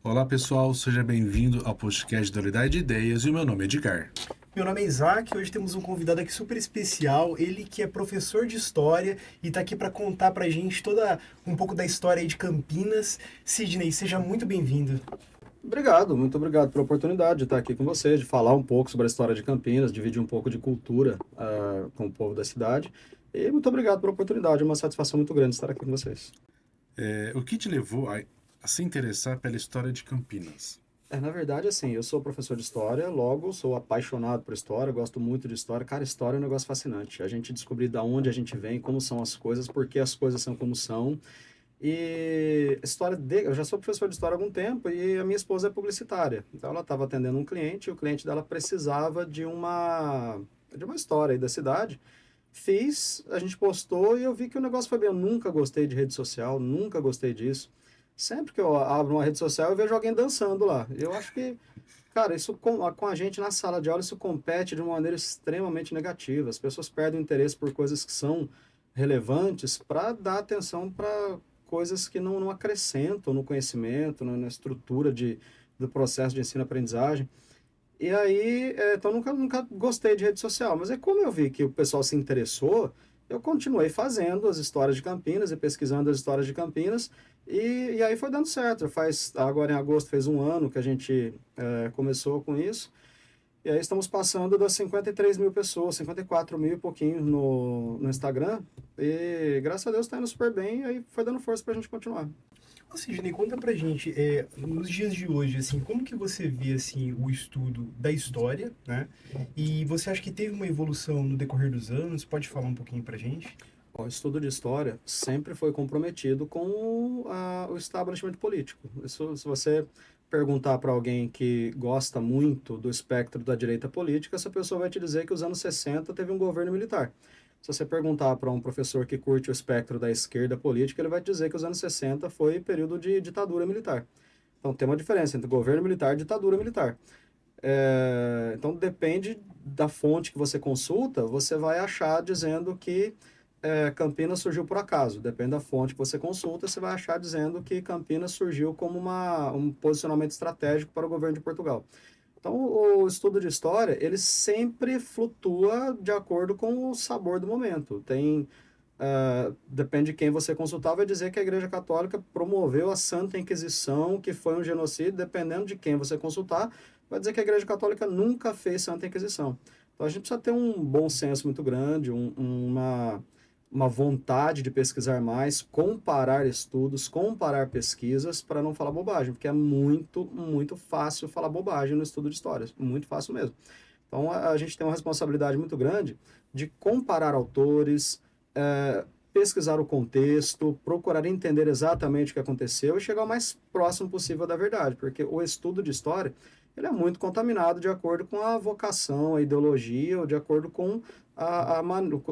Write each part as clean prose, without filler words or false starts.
Olá pessoal, seja bem-vindo ao podcast Dualidade de Ideias e o meu nome é Edgar. Meu nome é Isaac e hoje temos um convidado aqui super especial, ele que é professor de História e está aqui para contar para a gente um pouco da história aí de Campinas. Sidney, seja muito bem-vindo. Obrigado, muito obrigado pela oportunidade de estar aqui com você, de falar um pouco sobre a história de Campinas, dividir um pouco de cultura com o povo da cidade. E muito obrigado pela oportunidade, é uma satisfação muito grande estar aqui com vocês. O que te levou a se interessar pela história de Campinas? Na verdade, assim, eu sou professor de História, logo sou apaixonado por História, gosto muito de História. Cara, História é um negócio fascinante. A gente descobrir de onde a gente vem, como são as coisas, por que as coisas são como são. E eu já sou professor de História há algum tempo e a minha esposa é publicitária. Então ela estava atendendo um cliente e o cliente dela precisava de uma história aí da cidade. A gente postou e eu vi que o negócio foi bem. Eu nunca gostei de rede social, nunca gostei disso. Sempre que eu abro uma rede social, eu vejo alguém dançando lá. Eu acho que, cara, isso com a gente na sala de aula, isso compete de uma maneira extremamente negativa. As pessoas perdem o interesse por coisas que são relevantes para dar atenção para coisas que não acrescentam no conhecimento, na estrutura do processo de ensino-aprendizagem. E aí, então nunca gostei de rede social. Mas é como eu vi que o pessoal se interessou, eu continuei fazendo as histórias de Campinas e pesquisando as histórias de Campinas. E aí foi dando certo. Agora em agosto fez um ano que a gente começou com isso. E aí estamos passando das 53 mil pessoas, 54 mil e pouquinho no Instagram. E graças a Deus está indo super bem. E aí foi dando força para a gente continuar. Ô Sidney, conta pra gente, nos dias de hoje, assim, como que você vê, assim, o estudo da história, né? E você acha que teve uma evolução no decorrer dos anos? Pode falar um pouquinho pra gente? O estudo de história sempre foi comprometido com o establishment político. Isso, se você perguntar para alguém que gosta muito do espectro da direita política, essa pessoa vai te dizer que os anos 60 teve um governo militar. Se você perguntar para um professor que curte o espectro da esquerda política, ele vai te dizer que os anos 60 foi período de ditadura militar. Então tem uma diferença entre governo militar e ditadura militar. Então depende da fonte que você consulta, você vai achar dizendo que Campinas surgiu por acaso. Depende da fonte que você consulta, você vai achar dizendo que Campinas surgiu como um posicionamento estratégico para o governo de Portugal. Então, o estudo de história, ele sempre flutua de acordo com o sabor do momento. Depende de quem você consultar, vai dizer que a Igreja Católica promoveu a Santa Inquisição, que foi um genocídio. Dependendo de quem você consultar, vai dizer que a Igreja Católica nunca fez Santa Inquisição. Então, a gente precisa ter um bom senso muito grande, uma vontade de pesquisar mais, comparar estudos, comparar pesquisas, para não falar bobagem, porque é muito, muito fácil falar bobagem no estudo de histórias, muito fácil mesmo. Então, a gente tem uma responsabilidade muito grande de comparar autores, pesquisar o contexto, procurar entender exatamente o que aconteceu e chegar o mais próximo possível da verdade, porque o estudo de história, ele é muito contaminado de acordo com a vocação, a ideologia, ou de acordo com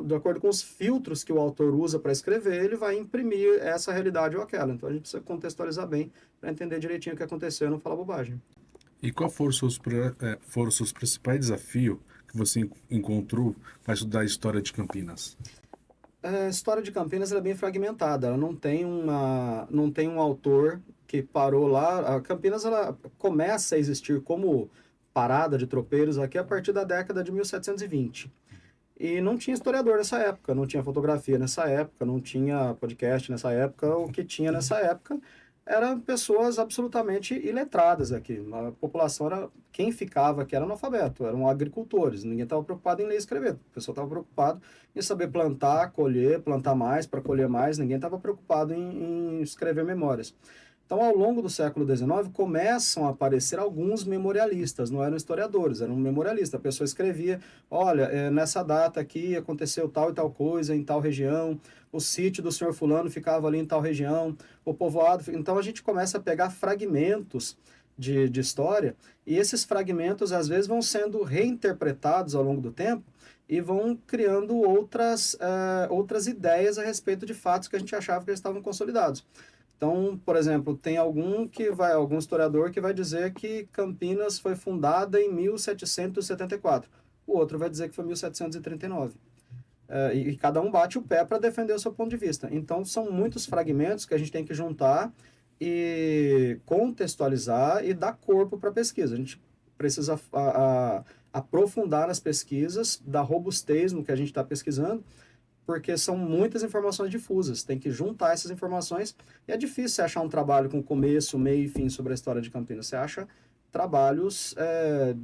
de acordo com os filtros que o autor usa para escrever, ele vai imprimir essa realidade ou aquela. Então a gente precisa contextualizar bem para entender direitinho o que aconteceu e não falar bobagem. E qual foram os seus principais desafios que você encontrou para estudar a história de Campinas? A história de Campinas ela é bem fragmentada, ela não tem um autor que parou lá. A Campinas ela começa a existir como parada de tropeiros aqui a partir da década de 1720. E não tinha historiador nessa época, não tinha fotografia nessa época, não tinha podcast nessa época. O que tinha nessa época eram pessoas absolutamente iletradas aqui. A população quem ficava aqui era analfabeto, eram agricultores. Ninguém estava preocupado em ler e escrever. O pessoal estava preocupado em saber plantar, colher, plantar mais para colher mais. Ninguém estava preocupado em escrever memórias. Então, ao longo do século XIX, começam a aparecer alguns memorialistas, não eram historiadores, eram memorialistas. A pessoa escrevia, olha, nessa data aqui aconteceu tal e tal coisa em tal região, o sítio do senhor fulano ficava ali em tal região, o povoado... Então, a gente começa a pegar fragmentos de história, e esses fragmentos, às vezes, vão sendo reinterpretados ao longo do tempo e vão criando outras ideias a respeito de fatos que a gente achava que eles estavam consolidados. Então, por exemplo, tem algum historiador que vai dizer que Campinas foi fundada em 1774. O outro vai dizer que foi 1739. E cada um bate o pé para defender o seu ponto de vista. Então, são muitos fragmentos que a gente tem que juntar e contextualizar e dar corpo para a pesquisa. A gente precisa aprofundar nas pesquisas, dar robustez no que a gente está pesquisando, porque são muitas informações difusas. Tem que juntar essas informações. E é difícil você achar um trabalho com começo, meio e fim sobre a história de Campinas. Você acha trabalhos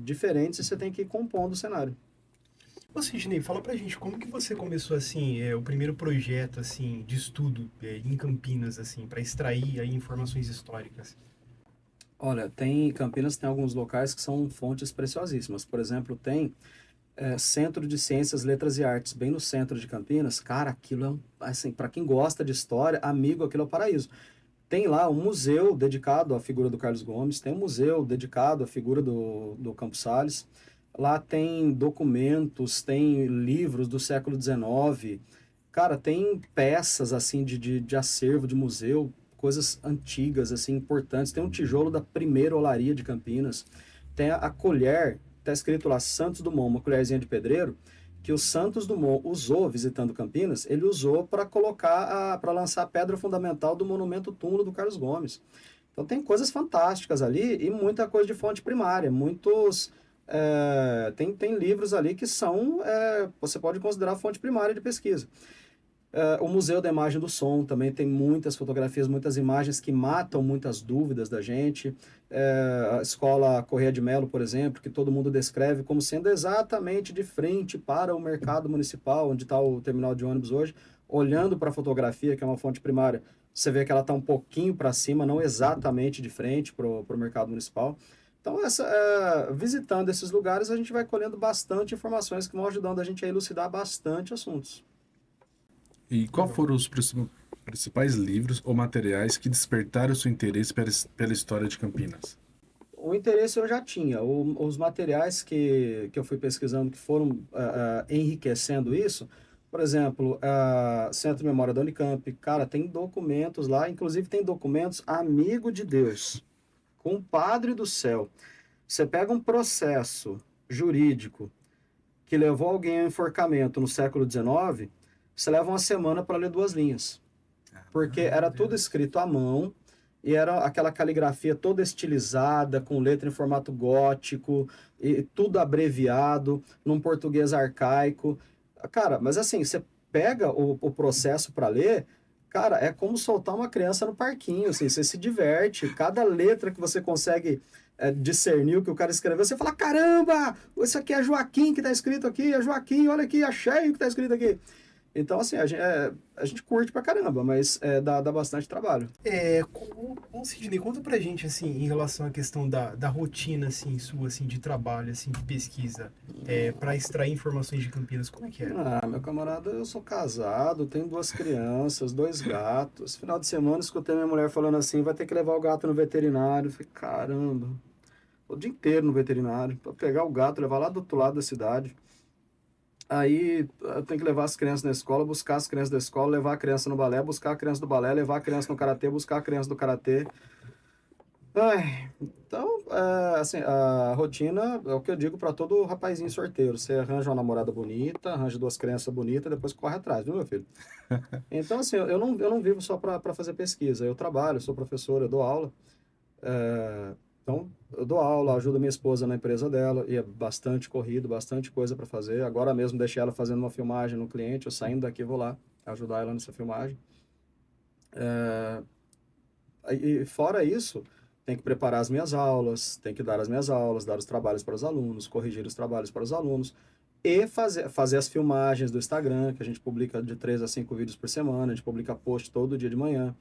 diferentes e você tem que ir compondo o cenário. Ô, Sidney, fala pra gente, como que você começou, assim, o primeiro projeto, assim, de estudo em Campinas, assim, para extrair aí informações históricas? Olha, Campinas tem alguns locais que são fontes preciosíssimas. Por exemplo, tem Centro de Ciências, Letras e Artes, bem no centro de Campinas. Cara, aquilo assim, para quem gosta de história, amigo, aquilo é o paraíso. Tem lá um museu dedicado à figura do Carlos Gomes, tem um museu dedicado à figura do Campos Sales. Lá tem documentos, tem livros do século XIX. Cara, tem peças, assim, de acervo de museu, coisas antigas, assim, importantes. Tem um tijolo da primeira olaria de Campinas. Tem a colher, tá escrito lá Santos Dumont, uma colherzinha de pedreiro, que o Santos Dumont usou visitando Campinas, ele usou para para lançar a pedra fundamental do monumento túmulo do Carlos Gomes. Então tem coisas fantásticas ali e muita coisa de fonte primária, tem livros ali que você pode considerar fonte primária de pesquisa. O Museu da Imagem do Som também tem muitas fotografias, muitas imagens que matam muitas dúvidas da gente. A Escola Corrêa de Melo, por exemplo, que todo mundo descreve como sendo exatamente de frente para o mercado municipal, onde está o terminal de ônibus hoje, olhando para a fotografia, que é uma fonte primária, você vê que ela está um pouquinho para cima, não exatamente de frente para o mercado municipal. Então, visitando esses lugares, a gente vai colhendo bastante informações que vão ajudando a gente a elucidar bastante assuntos. E qual foram os principais livros ou materiais que despertaram o seu interesse pela história de Campinas? O interesse eu já tinha. Os materiais que eu fui pesquisando que foram enriquecendo isso, por exemplo, Centro de Memória da Unicamp, cara, tem documentos lá, inclusive tem documentos amigo de Deus, compadre do céu. Você pega um processo jurídico que levou alguém ao enforcamento no século XIX, você leva uma semana para ler 2 linhas. Porque era tudo escrito à mão, e era aquela caligrafia toda estilizada, com letra em formato gótico, e tudo abreviado, num português arcaico. Cara, mas assim, você pega o processo para ler, cara, é como soltar uma criança no parquinho, assim, você se diverte. Cada letra que você consegue discernir o que o cara escreveu, você fala, caramba, isso aqui é Joaquim que está escrito aqui, é Joaquim, olha aqui, achei o que está escrito aqui. Então, assim, a gente curte pra caramba, mas dá bastante trabalho. Sidney, conta pra gente, assim, em relação à questão da rotina, assim, sua, assim, de trabalho, assim, de pesquisa, para extrair informações de Campinas, como é que é? Meu camarada, eu sou casado, tenho 2 crianças, 2 gatos. Final de semana, escutei minha mulher falando assim, vai ter que levar o gato no veterinário. Eu falei, caramba, o dia inteiro no veterinário, pra pegar o gato, levar lá do outro lado da cidade. Aí eu tenho que levar as crianças na escola, buscar as crianças da escola, levar a criança no balé, buscar a criança do balé, levar a criança no karatê, buscar a criança do karatê. Então, assim, a rotina é o que eu digo para todo rapazinho sorteiro. Você arranja uma namorada bonita, arranja 2 crianças bonitas, depois corre atrás, viu, meu filho? Então, assim, eu não vivo só para fazer pesquisa. Eu trabalho, sou professor, eu dou aula. Então, eu dou aula, ajudo minha esposa na empresa dela, e é bastante corrido, bastante coisa para fazer. Agora mesmo deixei ela fazendo uma filmagem no cliente, eu saindo daqui vou lá ajudar ela nessa filmagem. E fora isso, tem que preparar as minhas aulas, tem que dar as minhas aulas, dar os trabalhos para os alunos, corrigir os trabalhos para os alunos, e fazer as filmagens do Instagram, que a gente publica de 3 a 5 vídeos por semana, a gente publica post todo dia de manhã.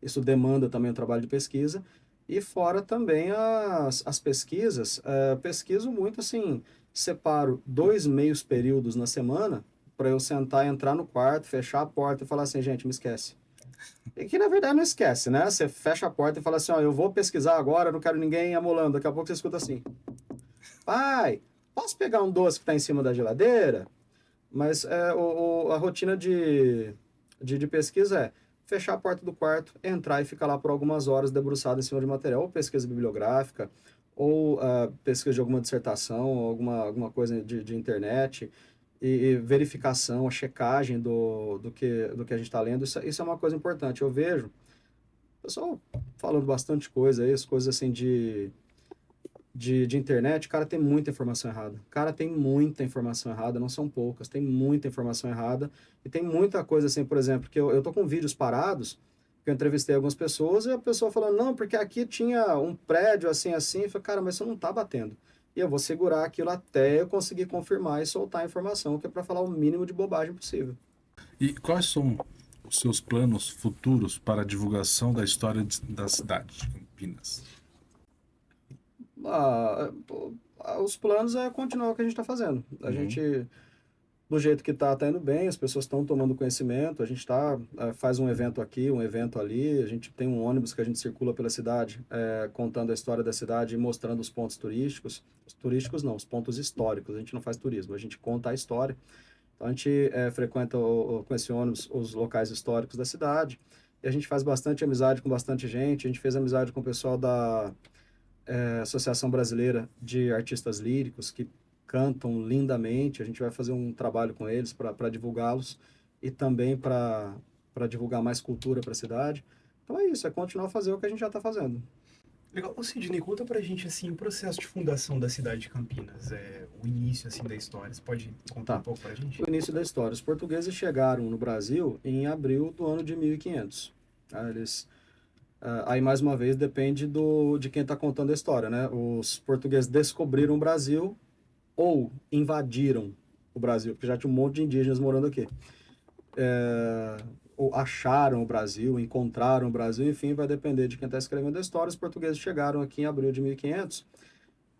Isso demanda também um trabalho de pesquisa. E fora também as pesquisas, pesquiso muito assim, separo 2 meios períodos na semana para eu sentar, entrar no quarto, fechar a porta e falar assim, gente, me esquece. E que na verdade não esquece, né? Você fecha a porta e fala assim, ó, eu vou pesquisar agora, não quero ninguém amolando. Daqui a pouco você escuta assim, pai, posso pegar um doce que está em cima da geladeira? Mas a rotina de pesquisa fechar a porta do quarto, entrar e ficar lá por algumas horas debruçado em cima de material, ou pesquisa bibliográfica, ou pesquisa de alguma dissertação, ou alguma coisa de internet, e verificação, a checagem do que a gente está lendo. Isso é uma coisa importante. Eu vejo o pessoal falando bastante coisa aí, as coisas assim de internet, cara, tem muita informação errada. Cara, tem muita informação errada, não são poucas, tem muita informação errada. E tem muita coisa assim, por exemplo, que eu tô com vídeos parados, que eu entrevistei algumas pessoas, e a pessoa falando, não, porque aqui tinha um prédio assim, assim. Eu falei, cara, mas isso não tá batendo. E eu vou segurar aquilo até eu conseguir confirmar e soltar a informação, que é para falar o mínimo de bobagem possível. E quais são os seus planos futuros para a divulgação da história da cidade de Campinas? Os planos é continuar o que a gente está fazendo. A Uhum. gente, do jeito que tá indo bem, as pessoas estão tomando conhecimento, a gente faz um evento aqui, um evento ali, a gente tem um ônibus que a gente circula pela cidade, contando a história da cidade e mostrando os pontos turísticos. Os turísticos não, os pontos históricos, a gente não faz turismo, a gente conta a história. Então a gente frequenta com esse ônibus os locais históricos da cidade, e a gente faz bastante amizade com bastante gente, a gente fez amizade com o pessoal da Associação Brasileira de Artistas Líricos, que cantam lindamente. A gente vai fazer um trabalho com eles para divulgá-los e também para divulgar mais cultura para a cidade. Então é isso, é continuar a fazer o que a gente já está fazendo. Legal. Ô, Sidney, conta pra gente, assim, o processo de fundação da cidade de Campinas, o início, assim, da história. Você pode contar Tá. um pouco pra gente? O início da história. Os portugueses chegaram no Brasil em abril do ano de 1500. Tá? Aí, mais uma vez, depende de quem está contando a história, né? Os portugueses descobriram o Brasil ou invadiram o Brasil, porque já tinha um monte de indígenas morando aqui. Ou acharam o Brasil, encontraram o Brasil, enfim, vai depender de quem está escrevendo a história. Os portugueses chegaram aqui em abril de 1500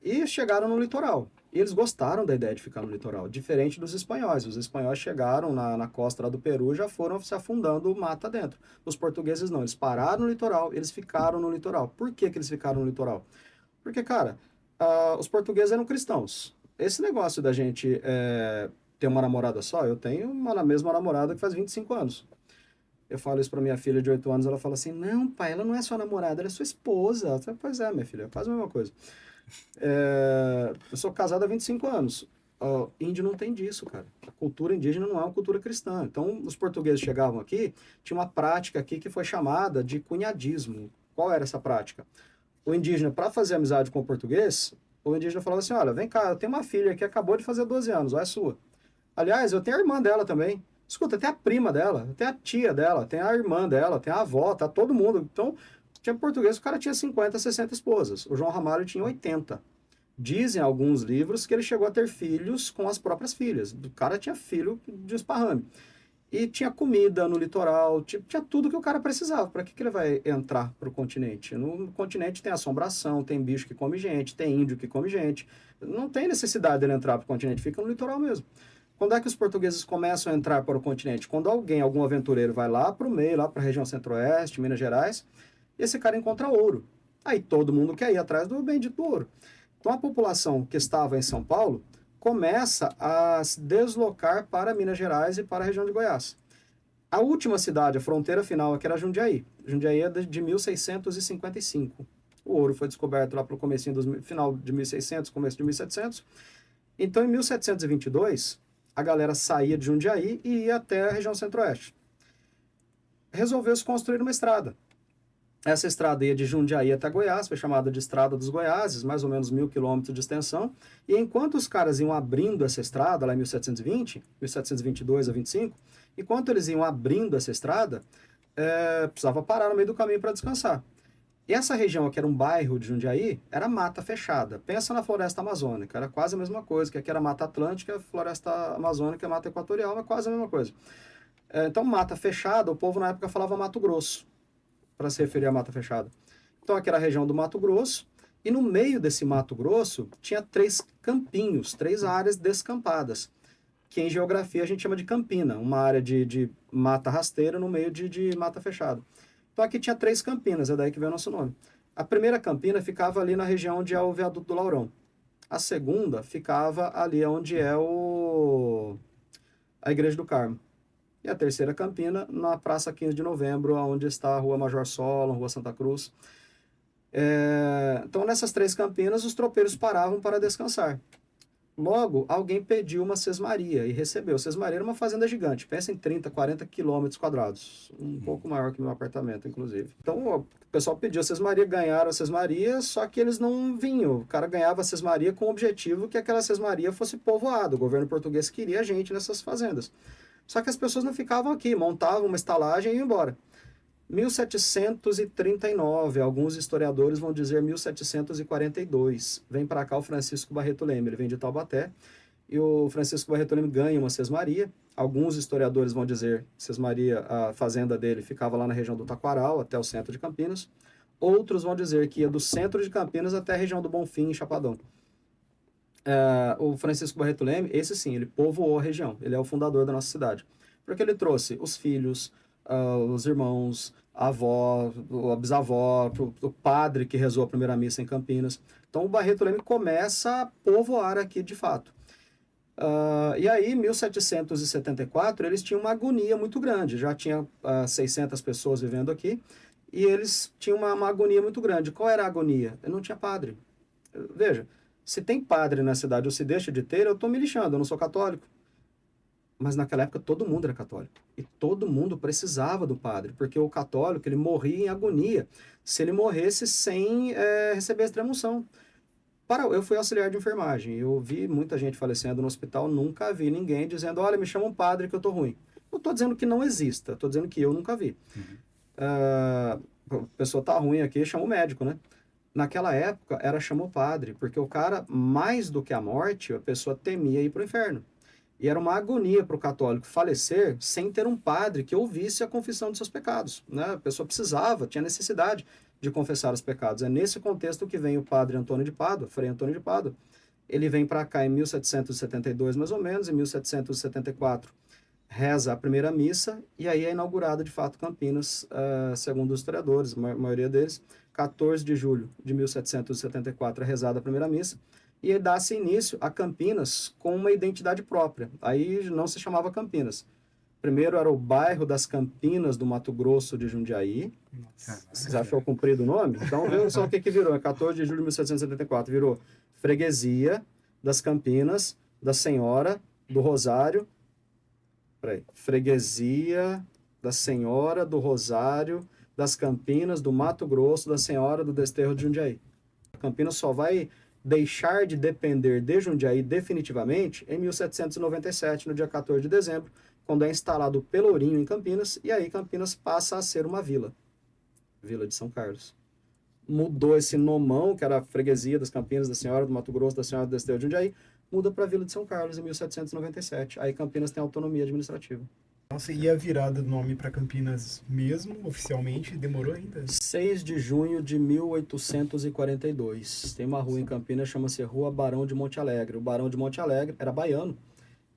e chegaram no litoral. E eles gostaram da ideia de ficar no litoral, diferente dos espanhóis. Os espanhóis chegaram na costa lá do Peru e já foram se afundando mata dentro. Os portugueses não, eles pararam no litoral, eles ficaram no litoral. Por que que eles ficaram no litoral? Porque, cara, os portugueses eram cristãos. Esse negócio da gente ter uma namorada só, eu tenho uma mesma namorada que faz 25 anos. Eu falo isso pra minha filha de 8 anos, ela fala assim, não, pai, ela não é sua namorada, ela é sua esposa. Eu falo, pois é, minha filha, é quase a mesma coisa. Eu sou casado há 25 anos. Índio não tem disso, cara. A cultura indígena não é uma cultura cristã. Então, os portugueses chegavam aqui, tinha uma prática aqui que foi chamada de cunhadismo. Qual era essa prática? O indígena, para fazer amizade com o português, o indígena falava assim, olha, vem cá, eu tenho uma filha que acabou de fazer 12 anos, ou é sua. Aliás, eu tenho a irmã dela também. Escuta, tem a prima dela, tem a tia dela, tem a irmã dela, tem a avó, tá todo mundo. Então, tinha português, o cara tinha 50, 60 esposas. O João Ramalho tinha 80. Dizem alguns livros que ele chegou a ter filhos com as próprias filhas. O cara tinha filho de esparrame. E tinha comida no litoral, tinha tudo que o cara precisava. Para que ele vai entrar para o continente? No continente tem assombração, tem bicho que come gente, tem índio que come gente. Não tem necessidade dele entrar para o continente, fica no litoral mesmo. Quando é que os portugueses começam a entrar para o continente? Quando algum aventureiro vai lá para o meio, lá para a região centro-oeste, Minas Gerais, e esse cara encontra ouro. Aí todo mundo quer ir atrás do bendito ouro. Então a população que estava em São Paulo começa a se deslocar para Minas Gerais e para a região de Goiás. A última cidade, a fronteira final, aqui era Jundiaí. Jundiaí é de 1655. O ouro foi descoberto lá para o final de 1600, começo de 1700. Então, em 1722, a galera saía de Jundiaí e ia até a região centro-oeste. Resolveu-se construir uma estrada. Essa estrada ia de Jundiaí até Goiás, foi chamada de Estrada dos Goiáses, mais ou menos 1.000 quilômetros de extensão. E enquanto os caras iam abrindo essa estrada, lá em 1720, 1722 a 25, enquanto eles iam abrindo essa estrada, precisava parar no meio do caminho para descansar. E essa região, que era um bairro de Jundiaí, era mata fechada. Pensa na floresta amazônica, era quase a mesma coisa, que aqui era mata atlântica, a floresta amazônica é mata equatorial, é quase a mesma coisa. Então, mata fechada, o povo na época falava Mato Grosso, para se referir à mata fechada. Então, aqui era a região do Mato Grosso, e no meio desse Mato Grosso tinha 3 campinhos, 3 áreas descampadas, que em geografia a gente chama de campina, uma área de mata rasteira no meio de mata fechada. Então, aqui tinha 3 campinas, é daí que veio o nosso nome. A primeira campina ficava ali na região onde é o Viaduto do Laurão. A segunda ficava ali onde é a Igreja do Carmo. E a terceira campina na Praça 15 de Novembro, onde está a Rua Major Solon, Rua Santa Cruz. Então, nessas 3 campinas, os tropeiros paravam para descansar. Logo, alguém pediu uma sesmaria e recebeu. Sesmaria era uma fazenda gigante, pensa em 30, 40 quilômetros quadrados, um pouco maior que meu apartamento, inclusive. Então, o pessoal pediu a sesmaria, ganharam a sesmaria, só que eles não vinham. O cara ganhava a sesmaria com o objetivo que aquela sesmaria fosse povoada. O governo português queria gente nessas fazendas. Só que as pessoas não ficavam aqui, montavam uma estalagem e iam embora. 1739, alguns historiadores vão dizer 1742. Vem para cá o Francisco Barreto Leme, ele vem de Taubaté, e o Francisco Barreto Leme ganha uma sesmaria. Alguns historiadores vão dizer sesmaria, a fazenda dele ficava lá na região do Taquaral, até o centro de Campinas. Outros vão dizer que ia do centro de Campinas até a região do Bonfim, em Chapadão. O Francisco Barreto Leme, esse sim, ele povoou a região, ele é o fundador da nossa cidade, porque ele trouxe os filhos, os irmãos, a avó, a bisavó, o padre que rezou a primeira missa em Campinas. Então o Barreto Leme começa a povoar aqui de fato. E aí, em 1774, eles tinham uma agonia muito grande, já tinha 600 pessoas vivendo aqui, e eles tinham uma agonia muito grande. Qual era a agonia? Não tinha padre. Veja, se tem padre na cidade ou se deixa de ter, eu estou me lixando, eu não sou católico. Mas naquela época todo mundo era católico. E todo mundo precisava do padre, porque o católico ele morria em agonia se ele morresse sem receber a extrema-unção. Eu fui auxiliar de enfermagem, eu vi muita gente falecendo no hospital, nunca vi ninguém dizendo, olha, me chama um padre que eu tô ruim. Não estou dizendo que não exista, estou dizendo que eu nunca vi. A pessoa tá ruim aqui, chama o médico, né? Naquela época, era chamar o padre, porque o cara, mais do que a morte, a pessoa temia ir para o inferno. E era uma agonia para o católico falecer sem ter um padre que ouvisse a confissão de seus pecados, né? A pessoa precisava, tinha necessidade de confessar os pecados. É nesse contexto que vem o padre Antônio de Pádua, Frei Antônio de Pádua. Ele vem para cá em 1772, mais ou menos, em 1774, reza a primeira missa, e aí é inaugurada, de fato, Campinas, segundo os historiadores, a maioria deles, 14 de julho de 1774 é rezada a primeira missa, e dá-se início a Campinas com uma identidade própria. Aí não se chamava Campinas. Primeiro era o bairro das Campinas do Mato Grosso de Jundiaí. Você achou comprido o nome? Então, viu só o que virou. É 14 de julho de 1774. Virou Freguesia das Campinas, da Senhora do Rosário. Freguesia da Senhora do Rosário, das Campinas do Mato Grosso, da Senhora do Desterro de Jundiaí. Campinas só vai deixar de depender de Jundiaí definitivamente em 1797, no dia 14 de dezembro, quando é instalado o Pelourinho em Campinas, e aí Campinas passa a ser uma vila, Vila de São Carlos. Mudou esse nomão, que era a Freguesia das Campinas, da Senhora do Mato Grosso, da Senhora do Desterro de Jundiaí, muda para a Vila de São Carlos em 1797. Aí Campinas tem autonomia administrativa. Nossa, e a virada do nome para Campinas mesmo, oficialmente, demorou ainda? 6 de junho de 1842. Tem uma rua em Campinas, chama-se Rua Barão de Monte Alegre. O Barão de Monte Alegre era baiano,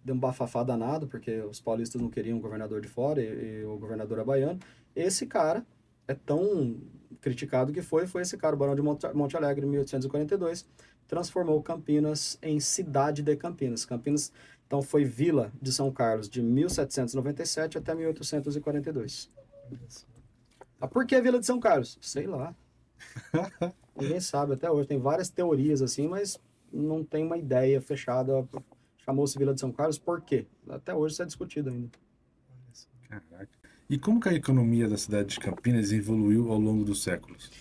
deu um bafafá danado, porque os paulistas não queriam o governador de fora e o governador é baiano. Esse cara é tão criticado que foi esse cara, o Barão de Monte Alegre, em 1842, transformou Campinas em cidade de Campinas. Campinas, então, foi Vila de São Carlos de 1797 até 1842. Por que Vila de São Carlos? Sei lá. Ninguém sabe até hoje. Tem várias teorias assim, mas não tem uma ideia fechada. Chamou-se Vila de São Carlos por quê? Até hoje isso é discutido ainda. Caraca. E como que a economia da cidade de Campinas evoluiu ao longo dos séculos?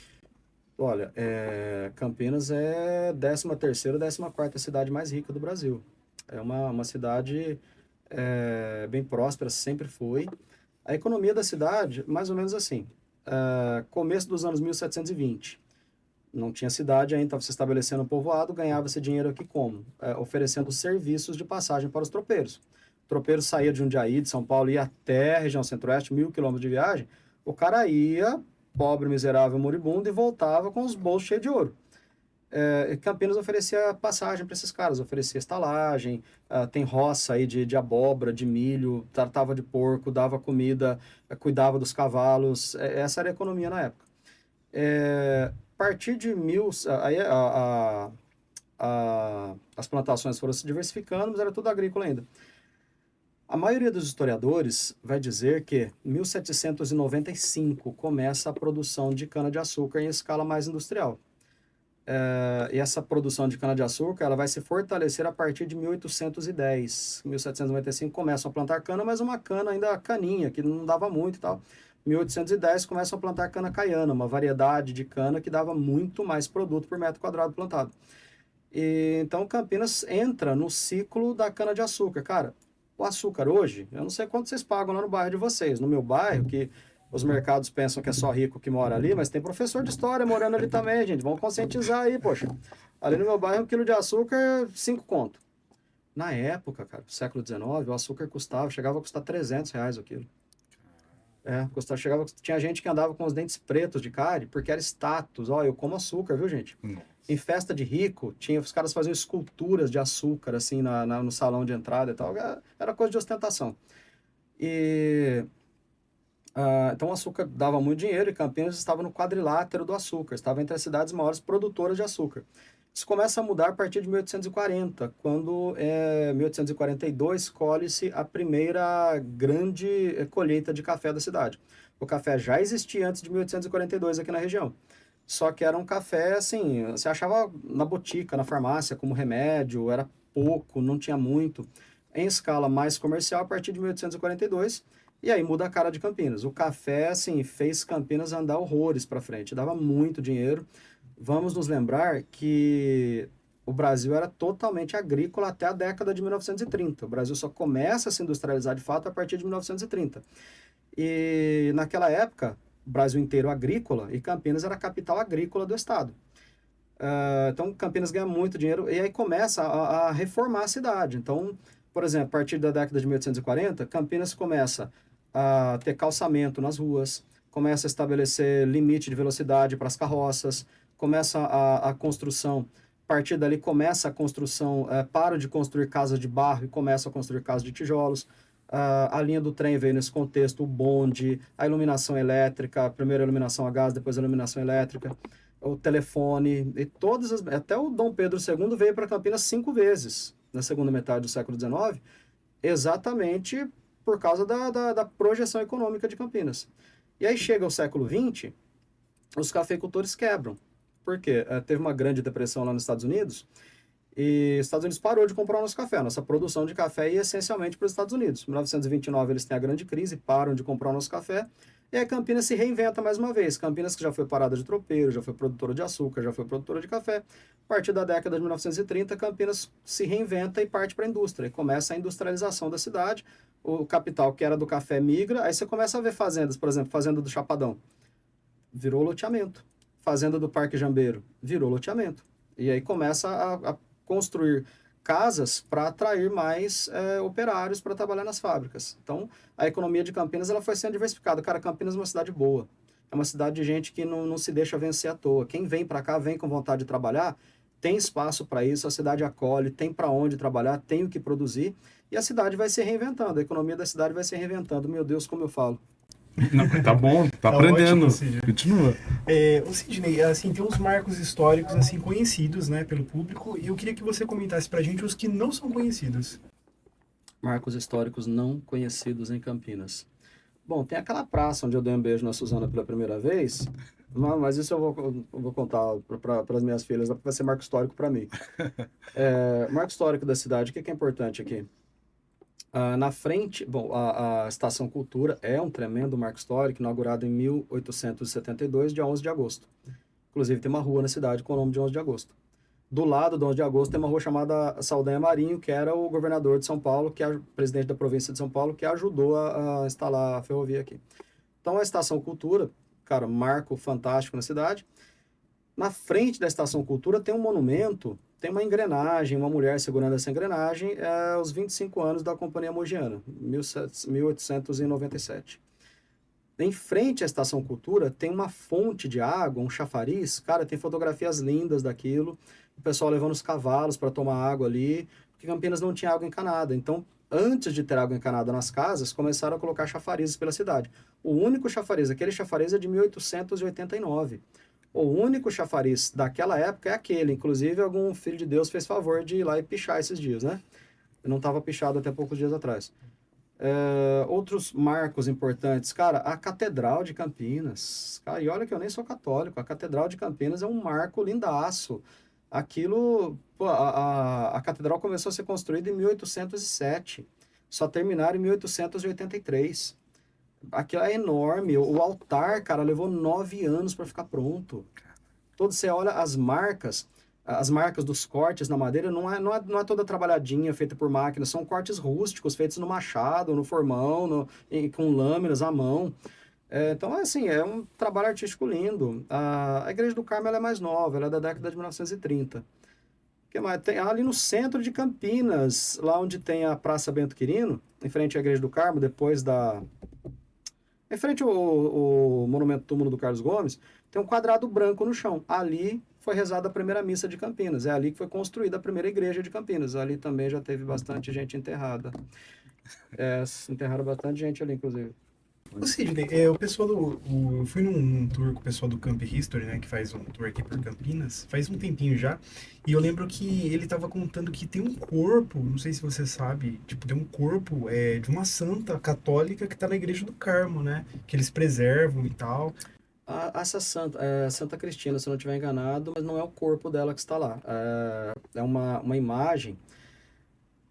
Olha, Campinas é a 13ª, 14ª cidade mais rica do Brasil. É uma cidade bem próspera, sempre foi. A economia da cidade, mais ou menos assim, começo dos anos 1720, não tinha cidade ainda, estava se estabelecendo um povoado, ganhava esse dinheiro aqui como? Oferecendo serviços de passagem para os tropeiros. O tropeiro saía de Jundiaí, de São Paulo, ia até a região centro-oeste, 1.000 quilômetros de viagem, o cara ia, pobre, miserável, moribundo, e voltava com os bolsos cheios de ouro. Campinas oferecia passagem para esses caras, oferecia estalagem, tem roça aí de abóbora, de milho, tratava de porco, dava comida, cuidava dos cavalos, essa era a economia na época. A partir de as plantações foram se diversificando, mas era tudo agrícola ainda. A maioria dos historiadores vai dizer que em 1795 começa a produção de cana-de-açúcar em escala mais industrial. E essa produção de cana-de-açúcar ela vai se fortalecer a partir de 1810. Em 1795 começam a plantar cana, mas uma cana ainda caninha, que não dava muito e tal. Em 1810 começam a plantar cana caiana, uma variedade de cana que dava muito mais produto por metro quadrado plantado. E, então Campinas entra no ciclo da cana-de-açúcar. Cara, o açúcar hoje, eu não sei quanto vocês pagam lá no bairro de vocês. No meu bairro, que os mercados pensam que é só rico que mora ali, mas tem professor de história morando ali também, gente. Vamos conscientizar aí, poxa. Ali no meu bairro, 1 quilo de açúcar, 5 conto. Na época, cara, século XIX, o açúcar chegava a custar R$ 300 o quilo. Tinha gente que andava com os dentes pretos de cárie, porque era status. Ó, eu como açúcar, viu, gente? Em festa de rico, os caras faziam esculturas de açúcar, assim, no salão de entrada e tal. Era coisa de ostentação. Então o açúcar dava muito dinheiro e Campinas estava no quadrilátero do açúcar, estava entre as cidades maiores produtoras de açúcar. Isso começa a mudar a partir de 1840, quando, em 1842, colhe-se a primeira grande colheita de café da cidade. O café já existia antes de 1842 aqui na região, só que era um café, assim, você achava na botica, na farmácia, como remédio, era pouco, não tinha muito. Em escala mais comercial, a partir de 1842, e aí muda a cara de Campinas. O café, assim, fez Campinas andar horrores para frente, dava muito dinheiro. Vamos nos lembrar que o Brasil era totalmente agrícola até a década de 1930. O Brasil só começa a se industrializar de fato a partir de 1930. E naquela época, o Brasil inteiro agrícola e Campinas era a capital agrícola do estado. Então Campinas ganha muito dinheiro e aí começa a reformar a cidade. Então, por exemplo, a partir da década de 1840, Campinas começa a ter calçamento nas ruas, começa a estabelecer limite de velocidade para as carroças, começa a construção, a partir dali começa a construção, param de construir casas de barro e começam a construir casas de tijolos. A linha do trem veio nesse contexto, o bonde, a iluminação elétrica, primeiro a iluminação a gás, depois a iluminação elétrica, o telefone, e até o Dom Pedro II veio para Campinas 5 vezes na segunda metade do século XIX, exatamente por causa da projeção econômica de Campinas. E aí chega o século XX, os cafeicultores quebram. Por quê? Teve uma grande depressão lá nos Estados Unidos, e os Estados Unidos parou de comprar o nosso café. Nossa produção de café ia essencialmente para os Estados Unidos. Em 1929 eles têm a grande crise, param de comprar o nosso café, e aí Campinas se reinventa mais uma vez. Campinas que já foi parada de tropeiro, já foi produtora de açúcar, já foi produtora de café. A partir da década de 1930, Campinas se reinventa e parte para a indústria. E começa a industrialização da cidade. O capital que era do café migra. Aí você começa a ver fazendas, por exemplo, Fazenda do Chapadão. Virou loteamento. Fazenda do Parque Jambeiro. Virou loteamento. E aí começa a construir casas para atrair mais operários para trabalhar nas fábricas. Então, a economia de Campinas ela foi sendo diversificada. Cara, Campinas é uma cidade boa. É uma cidade de gente que não se deixa vencer à toa. Quem vem para cá, vem com vontade de trabalhar, tem espaço para isso, a cidade acolhe, tem para onde trabalhar, tem o que produzir, e a cidade vai se reinventando, a economia da cidade vai se reinventando. Meu Deus, como eu falo. Não, tá bom, tá aprendendo. Ótimo, continua. O Sidney, assim, tem uns marcos históricos assim conhecidos, né, pelo público, e eu queria que você comentasse pra gente os que não são conhecidos. Marcos históricos não conhecidos em Campinas. Bom, tem aquela praça onde eu dei um beijo na Suzana pela primeira vez, mas isso eu vou contar para as minhas filhas, vai ser marco histórico para mim. Marco histórico da cidade, o que é importante aqui? Na frente, bom, a Estação Cultura é um tremendo marco histórico, inaugurado em 1872, dia 11 de agosto. Inclusive tem uma rua na cidade com o nome de 11 de agosto. Do lado do 11 de agosto tem uma rua chamada Saldanha Marinho, que era o governador de São Paulo, que é o presidente da província de São Paulo, que ajudou a instalar a ferrovia aqui. Então a Estação Cultura, cara, marco fantástico na cidade. Na frente da Estação Cultura tem um monumento, tem uma engrenagem, uma mulher segurando essa engrenagem, os 25 anos da Companhia Mogiana, 1897. Em frente à Estação Cultura tem uma fonte de água, um chafariz, cara, tem fotografias lindas daquilo, o pessoal levando os cavalos para tomar água ali, porque Campinas não tinha água encanada. Então, antes de ter água encanada nas casas, começaram a colocar chafarizes pela cidade. O único chafariz, aquele chafariz é de 1889. O único chafariz daquela época é aquele. Inclusive, algum filho de Deus fez favor de ir lá e pichar esses dias, né? Eu não estava pichado até poucos dias atrás. Outros marcos importantes, cara, a Catedral de Campinas. Cara, e olha que eu nem sou católico, a Catedral de Campinas é um marco lindaço. Aquilo, pô, a catedral começou a ser construída em 1807, só terminaram em 1883. Aquilo é enorme, o altar, cara, levou 9 anos para ficar pronto. Você olha as marcas dos cortes na madeira não é toda trabalhadinha, feita por máquina, são cortes rústicos, feitos no machado, no formão, com lâminas à mão. Então, assim, é um trabalho artístico lindo. A Igreja do Carmo ela é mais nova, ela é da década de 1930. Que mais? Tem ali no centro de Campinas, lá onde tem a Praça Bento Quirino, em frente à Igreja do Carmo, em frente ao monumento túmulo do Carlos Gomes, tem um quadrado branco no chão. Ali foi rezada a primeira missa de Campinas. É ali que foi construída a primeira igreja de Campinas. Ali também já teve bastante gente enterrada. Enterraram bastante gente ali, inclusive. Ô Sidney, o pessoal eu fui num tour com o pessoal do Camp History, né, que faz um tour aqui por Campinas, faz um tempinho já, e eu lembro que ele tava contando que tem um corpo, não sei se você sabe, tipo, tem um corpo de uma santa católica que tá na Igreja do Carmo, né, que eles preservam e tal. Essa santa, Santa Cristina, se eu não estiver enganado, mas não é o corpo dela que está lá. É uma imagem,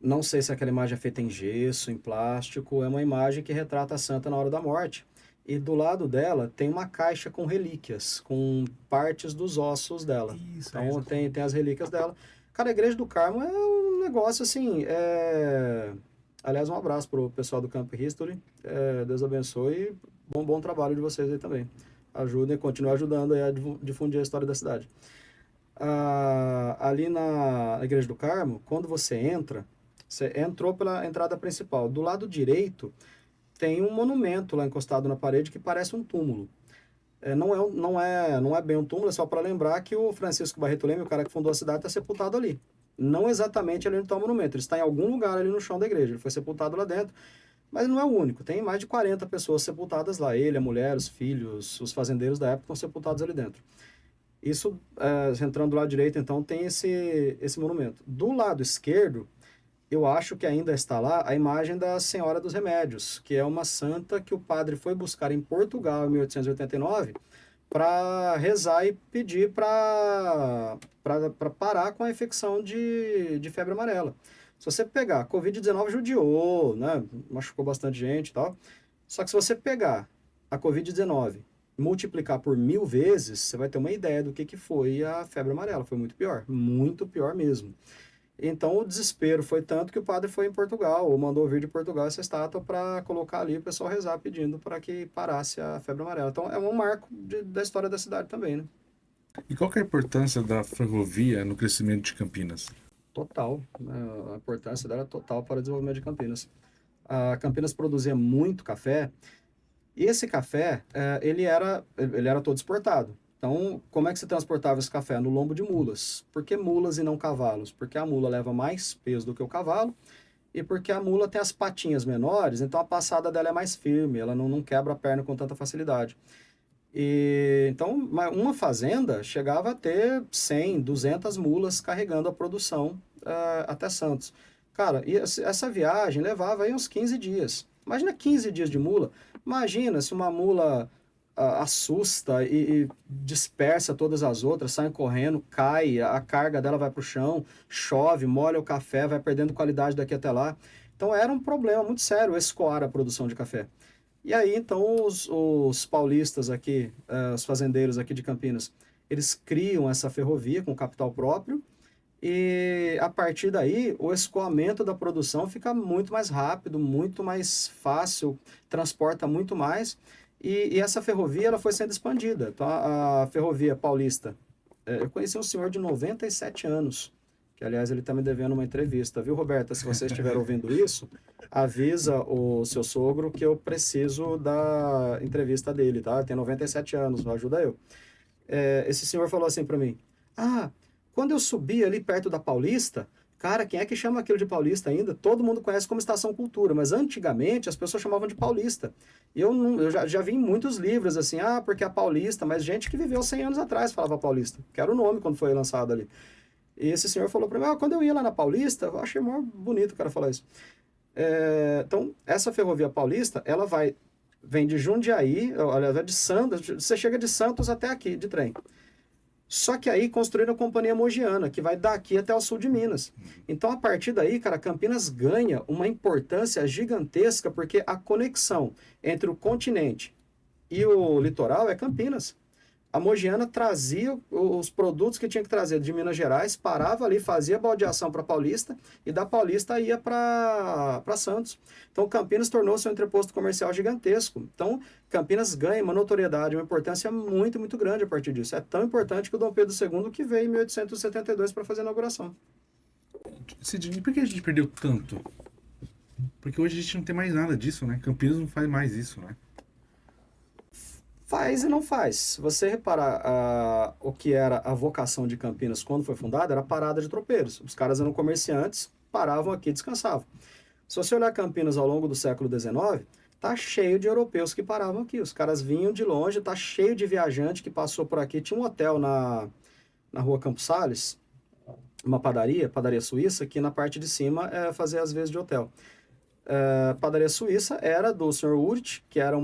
não sei se aquela imagem é feita em gesso, em plástico, é uma imagem que retrata a santa na hora da morte. E do lado dela tem uma caixa com relíquias, com partes dos ossos dela. Isso, Então tem as relíquias dela. Cara, a Igreja do Carmo é um negócio assim. Aliás, um abraço pro pessoal do Camp History. Deus abençoe e bom trabalho de vocês aí também. Ajudem, continuem ajudando aí a difundir a história da cidade. Ali na Igreja do Carmo, quando você entrou pela entrada principal. Do lado direito, tem um monumento lá encostado na parede que parece um túmulo. Não é bem um túmulo, é só para lembrar que o Francisco Barreto Leme, o cara que fundou a cidade, está sepultado ali. Não exatamente ali onde está o monumento, ele está em algum lugar ali no chão da igreja, ele foi sepultado lá dentro, mas não é o único, tem mais de 40 pessoas sepultadas lá, ele, a mulher, os filhos, os fazendeiros da época estão sepultados ali dentro. Isso, entrando do lado direito, então, tem esse monumento. Do lado esquerdo, eu acho que ainda está lá a imagem da Senhora dos Remédios, que é uma santa que o padre foi buscar em Portugal em 1889 para rezar e pedir para parar com a infecção de febre amarela. Se você pegar, a Covid-19 judiou, né, machucou bastante gente e tal, só que se você pegar a Covid-19 e multiplicar por 1000 vezes, você vai ter uma ideia do que foi a febre amarela. Foi muito pior mesmo. Então o desespero foi tanto que o padre foi em Portugal, ou mandou vir de Portugal essa estátua para colocar ali o pessoal rezar pedindo para que parasse a febre amarela. Então é um marco da história da cidade também, né? E qual que é a importância da ferrovia no crescimento de Campinas? Total, né? A importância dela é total para o desenvolvimento de Campinas. A Campinas produzia muito café, e esse café, ele era todo exportado. Então, como é que se transportava esse café? No lombo de mulas. Por que mulas e não cavalos? Porque a mula leva mais peso do que o cavalo e porque a mula tem as patinhas menores, então a passada dela é mais firme, ela não quebra a perna com tanta facilidade. Então, uma fazenda chegava a ter 100, 200 mulas carregando a produção até Santos. Cara, e essa viagem levava aí uns 15 dias. Imagina 15 dias de mula. Imagina se uma mula assusta e dispersa todas as outras, sai correndo, cai, a carga dela vai para o chão, chove, molha o café, vai perdendo qualidade daqui até lá. Então era um problema muito sério escoar a produção de café. E aí então os paulistas aqui, os fazendeiros aqui de Campinas, eles criam essa ferrovia com capital próprio e a partir daí o escoamento da produção fica muito mais rápido, muito mais fácil, transporta muito mais. E essa ferrovia ela foi sendo expandida. Então, a ferrovia paulista, eu conheci um senhor de 97 anos, que aliás ele está me devendo uma entrevista, viu, Roberta? Se você estiver ouvindo isso, avisa o seu sogro que eu preciso da entrevista dele, tá? Tem 97 anos, ajuda eu. Esse senhor falou assim para mim, quando eu subi ali perto da Paulista, cara, quem é que chama aquilo de Paulista ainda? Todo mundo conhece como Estação Cultura, mas antigamente as pessoas chamavam de Paulista. Eu já vi em muitos livros assim, porque é Paulista, mas gente que viveu 100 anos atrás falava Paulista, que era o nome quando foi lançado ali. E esse senhor falou para mim, quando eu ia lá na Paulista, eu achei muito bonito o cara falar isso. Então, essa ferrovia paulista, vem de Jundiaí, olha, vai de Santos, você chega de Santos até aqui, de trem. Só que aí construíram a Companhia Mogiana, que vai daqui até o sul de Minas. Então, a partir daí, cara, Campinas ganha uma importância gigantesca, porque a conexão entre o continente e o litoral é Campinas. A Mogiana trazia os produtos que tinha que trazer de Minas Gerais, parava ali, fazia baldeação para Paulista, e da Paulista ia para Santos. Então, Campinas tornou-se um entreposto comercial gigantesco. Então, Campinas ganha uma notoriedade, uma importância muito, muito grande a partir disso. É tão importante que o Dom Pedro II que veio em 1872 para fazer a inauguração. Sidney, por que a gente perdeu tanto? Porque hoje a gente não tem mais nada disso, né? Campinas não faz mais isso, né? Faz e não faz. Se você reparar o que era a vocação de Campinas quando foi fundada, era parada de tropeiros. Os caras eram comerciantes, paravam aqui e descansavam. Se você olhar Campinas ao longo do século XIX, tá cheio de europeus que paravam aqui. Os caras vinham de longe, tá cheio de viajante que passou por aqui. Tinha um hotel na rua Campos Sales, uma padaria suíça, que na parte de cima fazia as vezes de hotel. Padaria suíça era do Sr. Urth, que era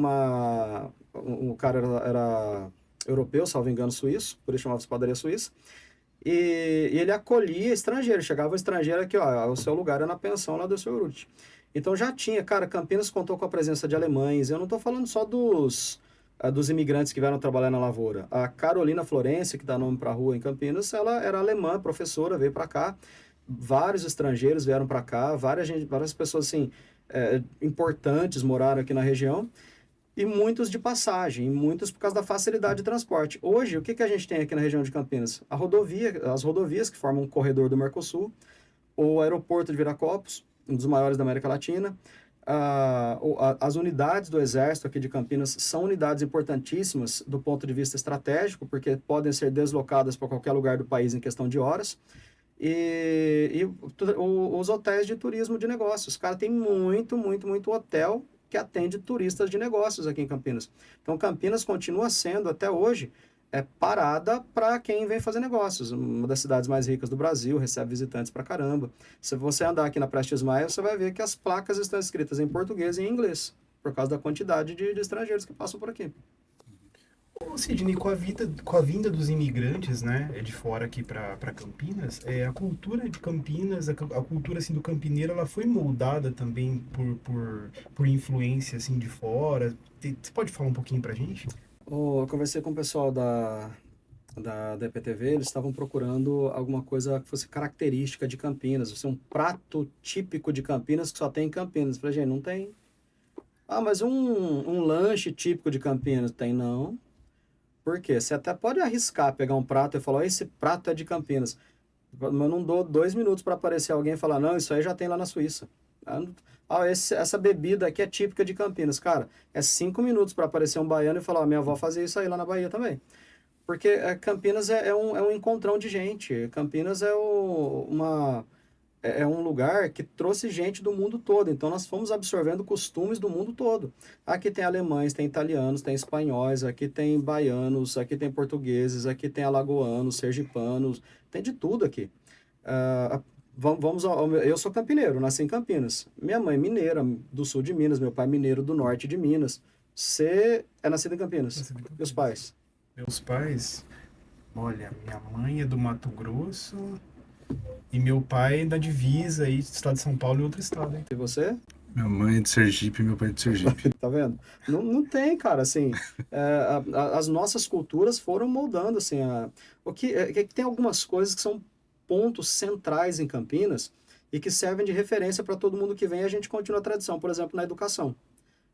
o cara era europeu, salvo engano, suíço, por isso chamava-se padaria suíça, e ele acolhia estrangeiro, chegava um estrangeiro aqui, ó, o seu lugar é na pensão lá do Sr. Urth. Então já tinha, cara, Campinas contou com a presença de alemães, eu não estou falando só dos imigrantes que vieram trabalhar na lavoura. A Carolina Florência, que dá nome para a rua em Campinas, ela era alemã, professora, veio para cá, vários estrangeiros vieram para cá, várias pessoas assim, importantes moraram aqui na região, e muitos de passagem, e muitos por causa da facilidade de transporte. Hoje, o que a gente tem aqui na região de Campinas? As rodovias que formam um corredor do Mercosul, o aeroporto de Viracopos, um dos maiores da América Latina, as unidades do Exército aqui de Campinas são unidades importantíssimas do ponto de vista estratégico, porque podem ser deslocadas para qualquer lugar do país em questão de horas. Os hotéis de turismo de negócios. Cara, tem muito, muito, muito hotel que atende turistas de negócios aqui em Campinas. Então, Campinas continua sendo, até hoje, parada para quem vem fazer negócios. Uma das cidades mais ricas do Brasil, recebe visitantes pra caramba. Se você andar aqui na Prestes Maia, você vai ver que as placas estão escritas em português e em inglês, por causa da quantidade de estrangeiros que passam por aqui. Ô, Sidney, com a vinda dos imigrantes, né, de fora aqui para Campinas, a cultura de Campinas, a cultura assim do campineiro, ela foi moldada também por influência assim de fora. Você pode falar um pouquinho pra gente? Eu conversei com o pessoal da EPTV, eles estavam procurando alguma coisa que fosse característica de Campinas, fosse um prato típico de Campinas que só tem em Campinas. Eu falei, gente, não tem. Ah, mas um lanche típico de Campinas? Tem, não. Por quê? Você até pode arriscar pegar um prato e falar, esse prato é de Campinas. Mas eu não dou 2 minutos para aparecer alguém e falar, não, isso aí já tem lá na Suíça. Essa bebida aqui é típica de Campinas. Cara, é 5 minutos para aparecer um baiano e falar, minha avó fazia isso aí lá na Bahia também. Porque Campinas é um encontrão de gente. Campinas é um lugar que trouxe gente do mundo todo. Então, nós fomos absorvendo costumes do mundo todo. Aqui tem alemães, tem italianos, tem espanhóis, aqui tem baianos, aqui tem portugueses, aqui tem alagoanos, sergipanos, tem de tudo aqui. Eu sou campineiro, nasci em Campinas. Minha mãe é mineira, do sul de Minas, meu pai é mineiro do norte de Minas. Você é nascido em Campinas? E os pais? Meus pais, olha, minha mãe é do Mato Grosso e meu pai é da divisa aí, do estado de São Paulo e outro estado, hein? E você? Minha mãe é de Sergipe e meu pai é de Sergipe. Tá vendo? Não tem, cara, assim, as nossas culturas foram moldando, assim, tem algumas coisas que são pontos centrais em Campinas e que servem de referência para todo mundo que vem e a gente continua a tradição, por exemplo, na educação.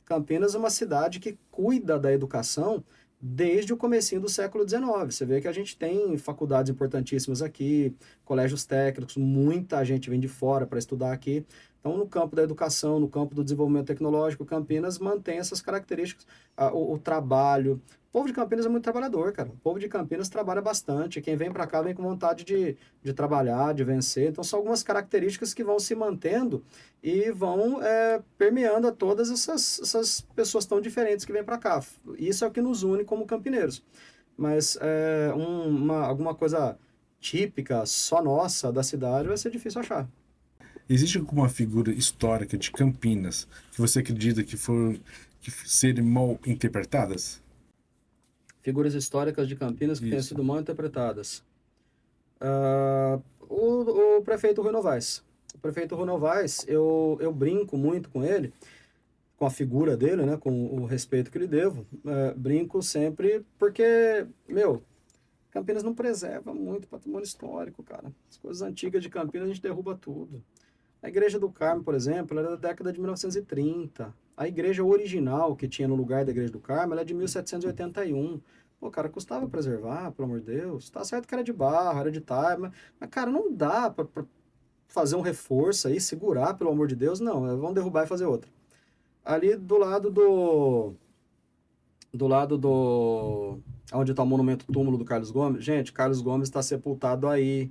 Campinas é uma cidade que cuida da educação desde o comecinho do século XIX. Você vê que a gente tem faculdades importantíssimas aqui, colégios técnicos, muita gente vem de fora para estudar aqui. Então, no campo da educação, no campo do desenvolvimento tecnológico, Campinas mantém essas características. O trabalho. O povo de Campinas é muito trabalhador, cara. O povo de Campinas trabalha bastante. Quem vem para cá vem com vontade de trabalhar, de vencer. Então, são algumas características que vão se mantendo e vão permeando a todas essas pessoas tão diferentes que vêm para cá. Isso é o que nos une como campineiros. Mas alguma coisa típica, só nossa, da cidade, vai ser difícil achar. Existe alguma figura histórica de Campinas que você acredita que serem mal interpretadas? Figuras históricas de Campinas que tenham Isso. sido mal interpretadas. O prefeito Rui Novaes. O prefeito Rui Novaes, eu brinco muito com ele, com a figura dele, né, com o respeito que lhe devo. Brinco sempre porque, meu, Campinas não preserva muito patrimônio histórico, cara. As coisas antigas de Campinas a gente derruba tudo. A Igreja do Carmo, por exemplo, ela é da década de 1930. A igreja original que tinha no lugar da Igreja do Carmo, ela é de 1781. Pô, cara, custava preservar, pelo amor de Deus. Tá certo que era de barro, era de time, mas cara, não dá pra fazer um reforço aí, segurar, pelo amor de Deus, não. Vamos derrubar e fazer outra. Ali do lado do onde está o monumento túmulo do Carlos Gomes, gente, Carlos Gomes está sepultado aí.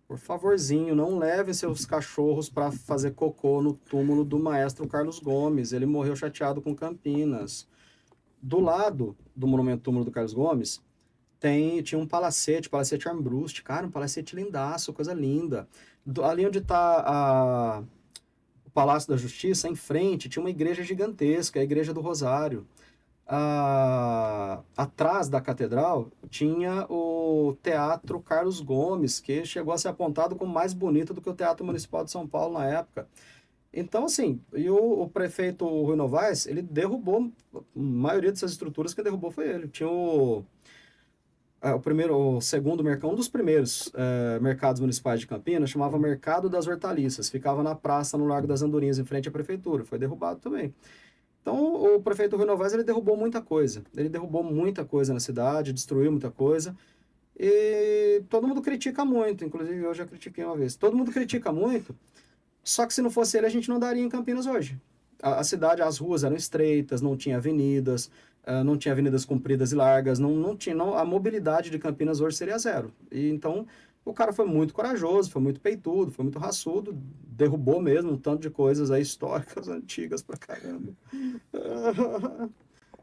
Por favorzinho, não leve seus cachorros para fazer cocô no túmulo do maestro Carlos Gomes. Ele morreu chateado com Campinas. Do lado do monumento túmulo do Carlos Gomes, tinha um palacete Armbrust, cara, um palacete lindaço, coisa linda. Ali onde está o Palácio da Justiça, em frente, tinha uma igreja gigantesca, a Igreja do Rosário. Atrás da catedral tinha o Teatro Carlos Gomes, que chegou a ser apontado como mais bonito do que o Teatro Municipal de São Paulo na época. Então, assim, e o prefeito Rui Novaes, ele derrubou, a maioria dessas estruturas que derrubou foi ele. Tinha o segundo mercado, um dos primeiros mercados municipais de Campinas, chamava Mercado das Hortaliças, ficava na praça, no Largo das Andorinhas, em frente à prefeitura, foi derrubado também. Então, o prefeito Rui Novaes, ele derrubou muita coisa. Ele derrubou muita coisa na cidade, destruiu muita coisa. E todo mundo critica muito, inclusive eu já critiquei uma vez. Todo mundo critica muito, só que se não fosse ele, a gente não daria em Campinas hoje. A cidade, as ruas eram estreitas, não tinha avenidas, não tinha avenidas compridas e largas, a mobilidade de Campinas hoje seria zero. E então, o cara foi muito corajoso, foi muito peitudo, foi muito raçudo, derrubou mesmo um tanto de coisas aí históricas, antigas pra caramba.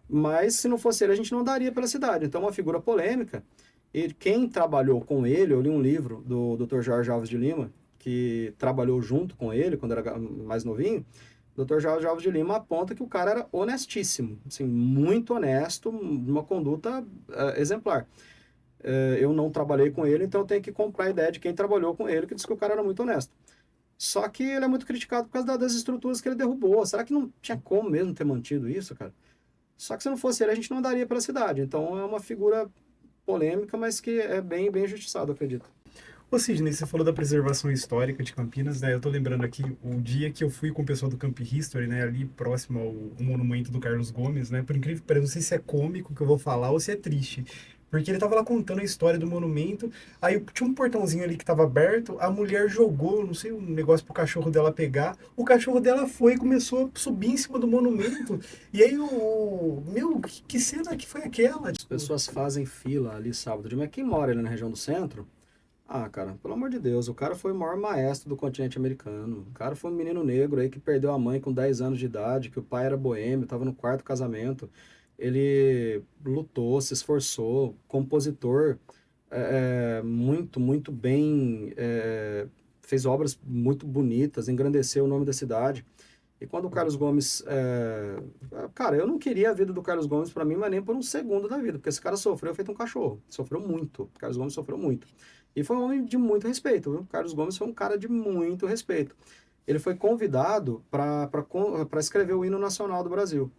Mas se não fosse ele, a gente não daria pela cidade. Então, uma figura polêmica. E quem trabalhou com ele, eu li um livro do Dr. Jorge Alves de Lima, que trabalhou junto com ele quando era mais novinho. O Dr. Jorge Alves de Lima aponta que o cara era honestíssimo, assim, muito honesto, uma conduta exemplar. Eu não trabalhei com ele, então eu tenho que comprar a ideia de quem trabalhou com ele, que diz que o cara era muito honesto. Só que ele é muito criticado por causa das estruturas que ele derrubou. Será que não tinha como mesmo ter mantido isso, cara? Só que se não fosse ele, a gente não daria para a cidade. Então é uma figura polêmica, mas que é bem, bem injustiçado, acredito. Ô Sidney, você falou da preservação histórica de Campinas, né? Eu tô lembrando aqui o dia que eu fui com o pessoal do Camp History, né? Ali próximo ao monumento do Carlos Gomes, né? Por incrível que pareça, não sei se é cômico que eu vou falar ou se é triste. Porque ele tava lá contando a história do monumento, aí tinha um portãozinho ali que tava aberto, a mulher jogou, não sei, um negócio pro cachorro dela pegar, o cachorro dela foi e começou a subir em cima do monumento, e aí Meu, que cena que foi aquela? As pessoas fazem fila ali sábado de manhã. Quem mora ali na região do centro, cara, pelo amor de Deus, o cara foi o maior maestro do continente americano. O cara foi um menino negro aí que perdeu a mãe com 10 anos de idade, que o pai era boêmio, estava no quarto casamento. Ele lutou, se esforçou, compositor muito, muito bem, fez obras muito bonitas, engrandeceu o nome da cidade. E quando o Carlos Gomes. Cara, eu não queria a vida do Carlos Gomes para mim, mas nem por um segundo da vida, porque esse cara sofreu feito um cachorro. Sofreu muito. O Carlos Gomes sofreu muito. E foi um homem de muito respeito, viu? O Carlos Gomes foi um cara de muito respeito. Ele foi convidado para escrever o hino nacional do Brasil,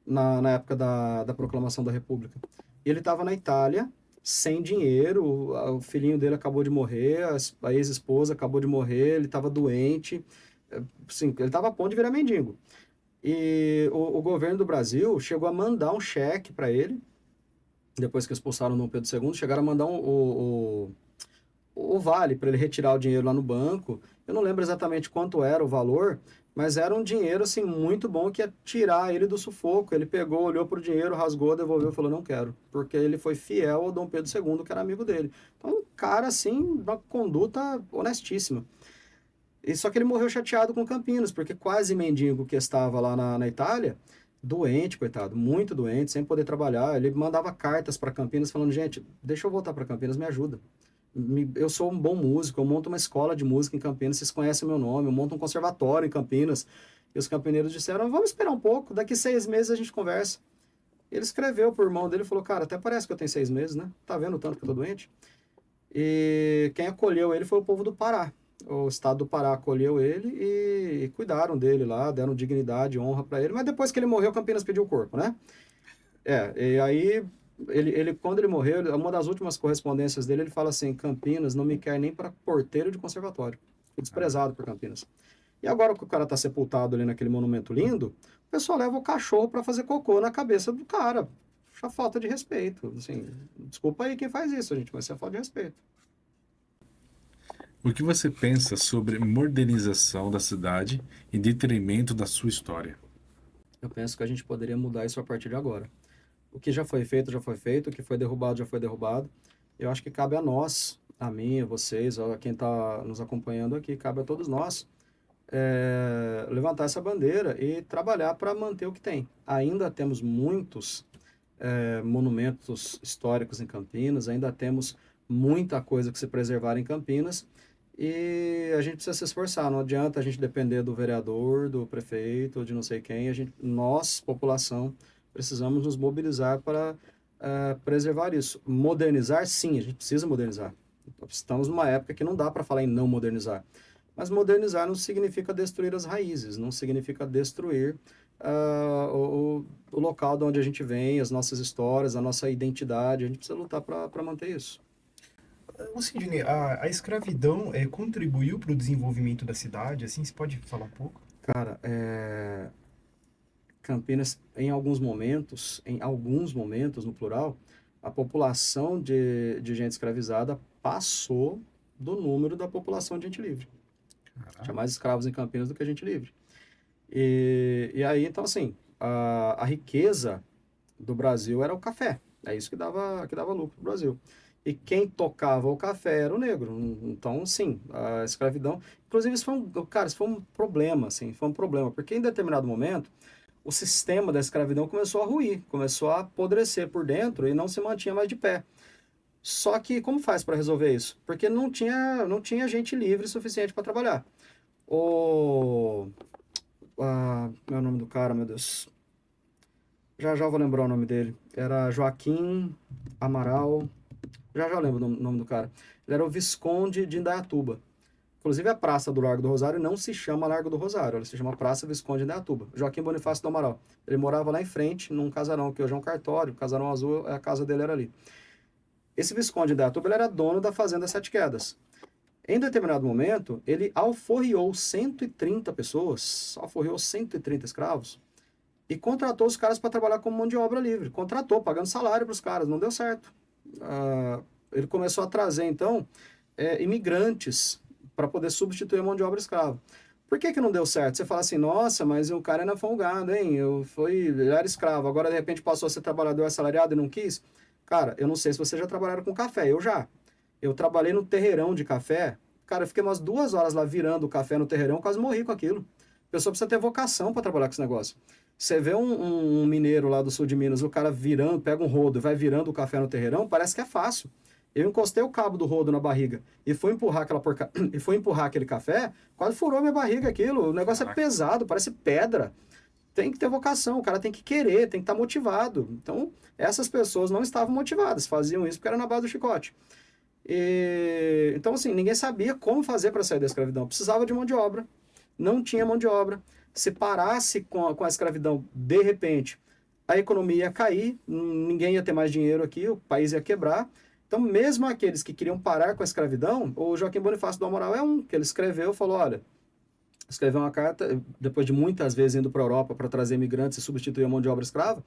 na época da proclamação da República. E ele estava na Itália, sem dinheiro, o filhinho dele acabou de morrer, a ex-esposa acabou de morrer, ele estava doente. Sim, ele estava a ponto de virar mendigo. E o governo do Brasil chegou a mandar um cheque para ele, depois que expulsaram o Dom Pedro II, chegaram a mandar o vale para ele retirar o dinheiro lá no banco. Eu não lembro exatamente quanto era o valor, mas era um dinheiro assim muito bom que ia tirar ele do sufoco. Ele pegou, olhou para o dinheiro, rasgou, devolveu e falou: não quero, porque ele foi fiel ao Dom Pedro II, que era amigo dele. Então, um cara assim, uma conduta honestíssima. E só que ele morreu chateado com Campinas, porque quase mendigo que estava lá na Itália, doente, coitado, muito doente, sem poder trabalhar. Ele mandava cartas para Campinas falando: gente, deixa eu voltar para Campinas, me ajuda. Eu sou um bom músico, eu monto uma escola de música em Campinas, vocês conhecem meu nome, eu monto um conservatório em Campinas. E os campineiros disseram, vamos esperar um pouco, daqui 6 meses a gente conversa. Ele escreveu pro irmão dele e falou, cara, até parece que eu tenho 6 meses, né? Tá vendo o tanto que eu tô doente? E quem acolheu ele foi o povo do Pará. O estado do Pará acolheu ele e cuidaram dele lá, deram dignidade, honra para ele. Mas depois que ele morreu, Campinas pediu o corpo, né? E aí, quando ele morreu, uma das últimas correspondências dele, ele fala assim, Campinas não me quer nem para porteiro de conservatório. Fui desprezado por Campinas. E agora que o cara tá sepultado ali naquele monumento lindo, o pessoal leva o cachorro para fazer cocô na cabeça do cara. A falta de respeito. Assim, desculpa aí quem faz isso, gente, mas isso é falta de respeito. O que você pensa sobre modernização da cidade em detrimento da sua história? Eu penso que a gente poderia mudar isso a partir de agora. O que já foi feito, já foi feito. O que foi derrubado, já foi derrubado. Eu acho que cabe a nós, a mim, a vocês, a quem está nos acompanhando aqui, cabe a todos nós, levantar essa bandeira e trabalhar para manter o que tem. Ainda temos muitos monumentos históricos em Campinas, ainda temos muita coisa que se preservar em Campinas e a gente precisa se esforçar. Não adianta a gente depender do vereador, do prefeito, de não sei quem. Nós, população, precisamos nos mobilizar para preservar isso. Modernizar, sim, a gente precisa modernizar. Estamos numa época que não dá para falar em não modernizar. Mas modernizar não significa destruir as raízes, não significa destruir o local de onde a gente vem, as nossas histórias, a nossa identidade. A gente precisa lutar para manter isso. O Sidney, a escravidão contribuiu para o desenvolvimento da cidade? Assim, você pode falar um pouco? Cara, Campinas, em alguns momentos, no plural, a população de gente escravizada passou do número da população de gente livre. Tinha mais escravos em Campinas do que gente livre. E aí, então, assim, a riqueza do Brasil era o café. É isso que dava lucro pro Brasil. E quem tocava o café era o negro. Então, sim, a escravidão... Inclusive, isso foi um problema, assim, porque em determinado momento, o sistema da escravidão começou a ruir, começou a apodrecer por dentro e não se mantinha mais de pé. Só que como faz para resolver isso? Porque não tinha gente livre suficiente para trabalhar. Meu nome do cara, meu Deus. Já eu vou lembrar o nome dele. Era Joaquim Amaral. Já eu lembro o nome do cara. Ele era o Visconde de Indaiatuba. Inclusive a praça do Largo do Rosário não se chama Largo do Rosário, ela se chama Praça Visconde de Indaiatuba. Joaquim Bonifácio do Amaral. Ele morava lá em frente, num casarão, que hoje é um cartório. O casarão azul, a casa dele era ali. Esse Visconde de Indaiatuba, ele era dono da Fazenda Sete Quedas. Em determinado momento, ele alforriou 130 pessoas, alforriou 130 escravos, e contratou os caras para trabalhar como mão de obra livre. Contratou, pagando salário para os caras, não deu certo. Ele começou a trazer, então, imigrantes para poder substituir a mão de obra escrava. Por que não deu certo? Você fala assim, nossa, mas o cara era folgado, hein? Ele era escravo, agora de repente passou a ser trabalhador assalariado e não quis. Cara, eu não sei se vocês já trabalharam com café, eu já. Eu trabalhei no terreirão de café, cara, eu fiquei umas 2 horas lá virando o café no terreirão, quase morri com aquilo. A pessoa precisa ter vocação para trabalhar com esse negócio. Você vê um mineiro lá do sul de Minas, o cara virando, pega um rodo e vai virando o café no terreirão, parece que é fácil. Eu encostei o cabo do rodo na barriga e fui empurrar aquele café, quase furou minha barriga aquilo. O negócio é pesado, parece pedra. Tem que ter vocação, o cara tem que querer, tem que estar motivado. Então, essas pessoas não estavam motivadas, faziam isso porque era na base do chicote. Então, assim, ninguém sabia como fazer para sair da escravidão. Precisava de mão de obra, não tinha mão de obra. Se parasse com a escravidão, de repente, a economia ia cair, ninguém ia ter mais dinheiro aqui, o país ia quebrar. Então, mesmo aqueles que queriam parar com a escravidão, o Joaquim Bonifácio do Amaral é um que ele escreveu, falou, olha, escreveu uma carta, depois de muitas vezes indo para a Europa para trazer imigrantes e substituir a mão de obra escrava,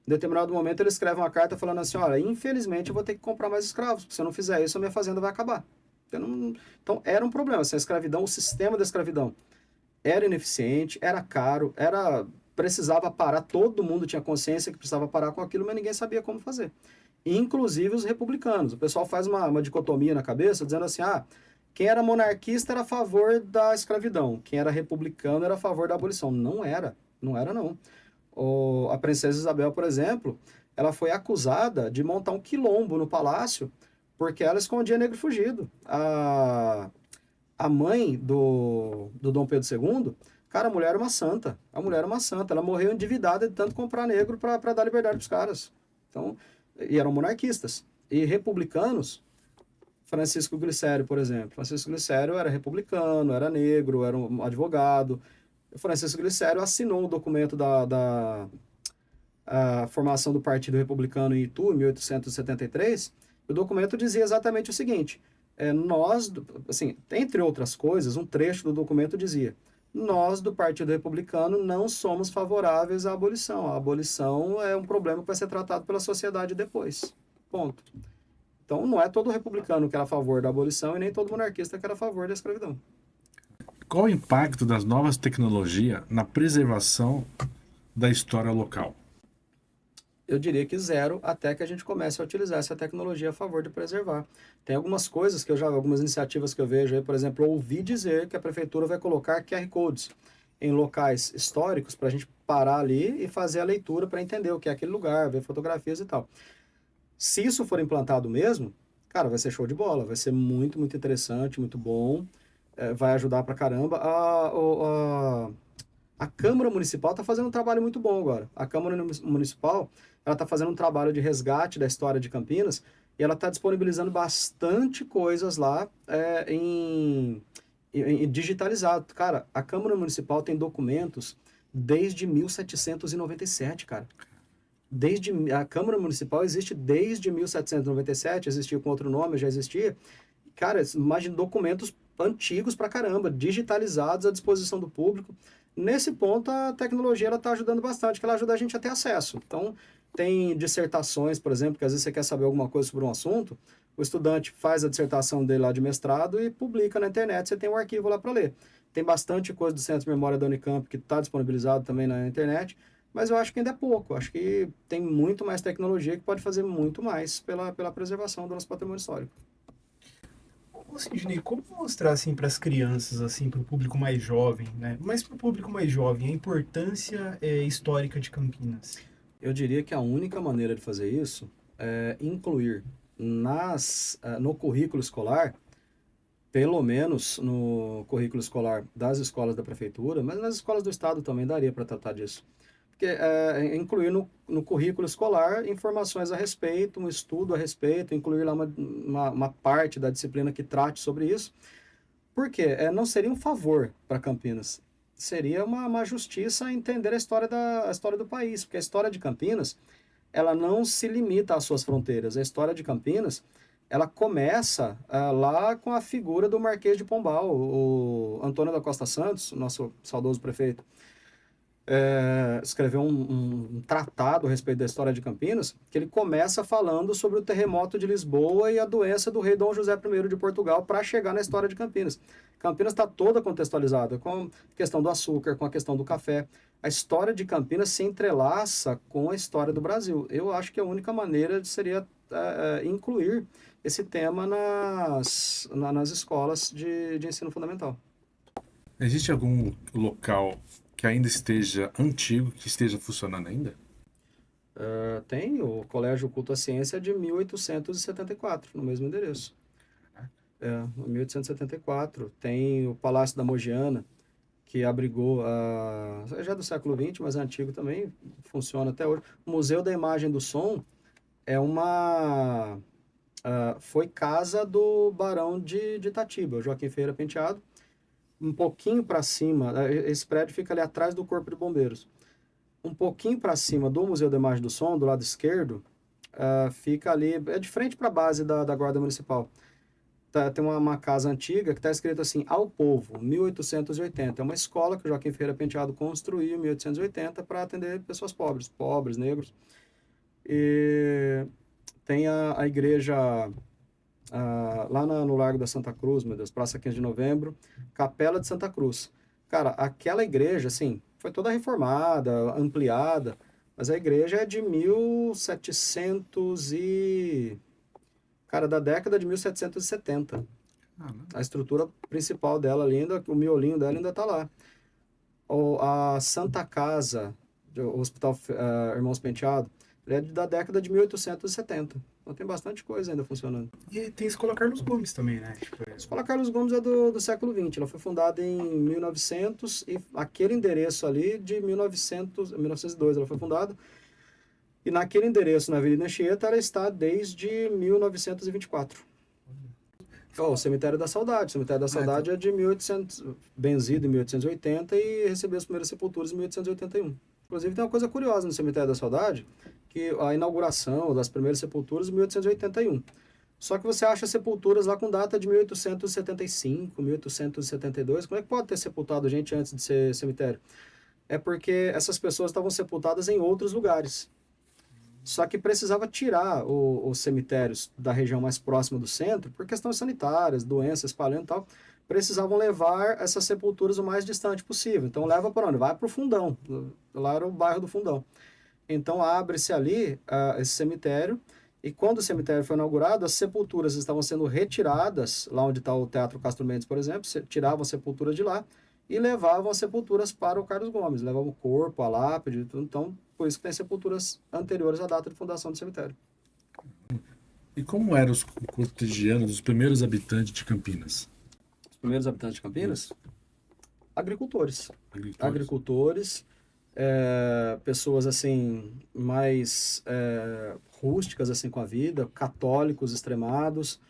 em determinado momento ele escreve uma carta falando assim, olha, infelizmente eu vou ter que comprar mais escravos, porque se eu não fizer isso a minha fazenda vai acabar. Então era um problema, assim, a escravidão, o sistema da escravidão era ineficiente, era caro, precisava parar, todo mundo tinha consciência que precisava parar com aquilo, mas ninguém sabia como fazer. Inclusive os republicanos. O pessoal faz uma dicotomia na cabeça, dizendo assim, quem era monarquista era a favor da escravidão, quem era republicano era a favor da abolição. Não era não. A princesa Isabel, por exemplo, ela foi acusada de montar um quilombo no palácio, porque ela escondia negro fugido. A mãe do Dom Pedro II, cara, a mulher era uma santa. A mulher era uma santa. Ela morreu endividada de tanto comprar negro para dar liberdade pros caras. Então, e eram monarquistas. E republicanos, Francisco Glicério, por exemplo. Francisco Glicério era republicano, era negro, era um advogado. Francisco Glicério assinou o documento da a formação do Partido Republicano em Itu, em 1873. O documento dizia exatamente o seguinte: nós, assim, entre outras coisas, um trecho do documento dizia: nós, do Partido Republicano, não somos favoráveis à abolição. A abolição é um problema que vai ser tratado pela sociedade depois. Ponto. Então, não é todo republicano que era a favor da abolição e nem todo monarquista que era a favor da escravidão. Qual o impacto das novas tecnologias na preservação da história local? Eu diria que zero, até que a gente comece a utilizar essa tecnologia a favor de preservar. Tem algumas coisas que algumas iniciativas que eu vejo aí, por exemplo, eu ouvi dizer que a prefeitura vai colocar QR Codes em locais históricos para a gente parar ali e fazer a leitura para entender o que é aquele lugar, ver fotografias e tal. Se isso for implantado mesmo, cara, vai ser show de bola, vai ser muito, muito interessante, muito bom, vai ajudar pra caramba. A Câmara Municipal está fazendo um trabalho muito bom agora. A Câmara Municipal, ela está fazendo um trabalho de resgate da história de Campinas e ela está disponibilizando bastante coisas lá em digitalizado. Cara, a Câmara Municipal tem documentos desde 1797, cara. A Câmara Municipal existe desde 1797, existia com outro nome, já existia. Cara, imagina documentos antigos pra caramba, digitalizados à disposição do público. Nesse ponto, a tecnologia está ajudando bastante, que ela ajuda a gente a ter acesso. Então, tem dissertações, por exemplo, que às vezes você quer saber alguma coisa sobre um assunto, o estudante faz a dissertação dele lá de mestrado e publica na internet, você tem um arquivo lá para ler. Tem bastante coisa do Centro de Memória da Unicamp que está disponibilizado também na internet, mas eu acho que ainda é pouco. Acho que tem muito mais tecnologia que pode fazer muito mais pela preservação do nosso patrimônio histórico. Sidney, como mostrar assim para as crianças, assim para o público mais jovem, né? Mas para o público mais jovem, a importância histórica de Campinas? Eu diria que a única maneira de fazer isso é incluir no currículo escolar, pelo menos no currículo escolar das escolas da prefeitura, mas nas escolas do estado também daria para tratar disso. Porque incluir no currículo escolar informações a respeito, um estudo a respeito, incluir lá uma parte da disciplina que trate sobre isso. Por quê? Não seria um favor para Campinas, seria uma justiça entender a história do país, porque a história de Campinas, ela não se limita às suas fronteiras. A história de Campinas, ela começa lá com a figura do Marquês de Pombal, o Antônio da Costa Santos, nosso saudoso prefeito. Escreveu um tratado a respeito da história de Campinas, que ele começa falando sobre o terremoto de Lisboa e a doença do rei Dom José I de Portugal para chegar na história de Campinas. Campinas está toda contextualizada com a questão do açúcar, com a questão do café. A história de Campinas se entrelaça com a história do Brasil. Eu acho que a única maneira seria incluir esse tema nas escolas de ensino fundamental. Existe algum local que ainda esteja antigo, que esteja funcionando ainda? Tem o Colégio Culto à Ciência de 1874, no mesmo endereço. 1874. Tem o Palácio da Mogiana, que abrigou, já é do século XX, mas é antigo também, funciona até hoje. O Museu da Imagem do Som foi casa do Barão de Itatiba, Joaquim Ferreira Penteado. Um pouquinho para cima, esse prédio fica ali atrás do Corpo de Bombeiros. Um pouquinho para cima do Museu da Imagem do Som, do lado esquerdo, fica ali, de frente para a base da Guarda Municipal. Tem uma casa antiga que está escrito assim, Ao Povo, 1880. É uma escola que o Joaquim Ferreira Penteado construiu em 1880 para atender pessoas pobres, negros. E tem a igreja lá no Largo da Santa Cruz, meu Deus, Praça 15 de Novembro, Capela de Santa Cruz. Cara, aquela igreja, assim, foi toda reformada, ampliada, mas a igreja é de 1700 Cara, da década de 1770. A estrutura principal dela ainda, o miolinho dela ainda tá lá. A Santa Casa, o Hospital Irmãos Penteado, Ele é da década de 1870. Então tem bastante coisa ainda funcionando. E tem a Escola Carlos Gomes também, né? Tipo, A Escola Carlos Gomes é do século XX. Ela foi fundada em 1900 e aquele endereço ali de 1902 ela foi fundada. E naquele endereço na Avenida Anchieta ela está desde 1924. Oh, o Cemitério da Saudade. O Cemitério da Saudade é de 1800, benzido em 1880 e recebeu as primeiras sepulturas em 1881. Inclusive tem uma coisa curiosa no Cemitério da Saudade, que a inauguração das primeiras sepulturas em 1881. Só que você acha sepulturas lá com data de 1875, 1872. Como é que pode ter sepultado gente antes de ser cemitério? É porque essas pessoas estavam sepultadas em outros lugares. Só que precisava tirar os cemitérios da região mais próxima do centro, por questões sanitárias, doenças espalhando e tal. Precisavam levar essas sepulturas o mais distante possível. Então leva para onde? Vai para o Fundão. Lá era o bairro do Fundão. Então abre-se ali esse cemitério. E quando o cemitério foi inaugurado, as sepulturas estavam sendo retiradas, lá onde está o Teatro Castro Mendes, por exemplo, tiravam as sepulturas de lá e levavam as sepulturas para o Carlos Gomes. Levavam o corpo, a lápide, tudo. Então, por isso que tem sepulturas anteriores à data de fundação do cemitério. E como era o cotidiano dos primeiros habitantes de Campinas? Os primeiros habitantes de Campinas? Agricultores. Agricultores, pessoas assim mais rústicas assim com a vida, católicos extremados,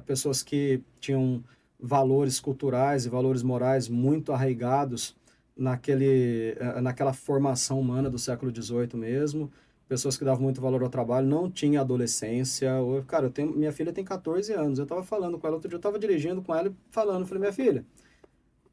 pessoas que tinham valores culturais e valores morais muito arraigados naquela formação humana do século XVIII mesmo, pessoas que davam muito valor ao trabalho, não tinha adolescência. Cara, minha filha tem 14 anos, eu estava falando com ela, outro dia eu estava dirigindo com ela e falando, falei, minha filha,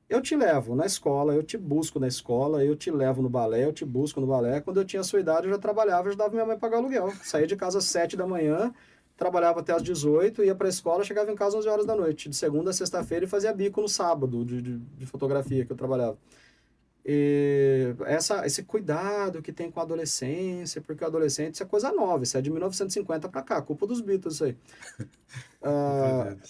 eu te levo na escola, eu te busco na escola, eu te levo no balé, eu te busco no balé. Quando eu tinha a sua idade, eu já trabalhava, ajudava minha mãe a pagar aluguel. Saía de casa às 7 da manhã, trabalhava até às 18, ia para a escola, chegava em casa às 11 horas da noite, de segunda a sexta-feira, e fazia bico no sábado de fotografia que eu trabalhava. E esse cuidado que tem com a adolescência, porque o adolescente isso é coisa nova, isso é de 1950 para cá, culpa dos Beatles isso aí.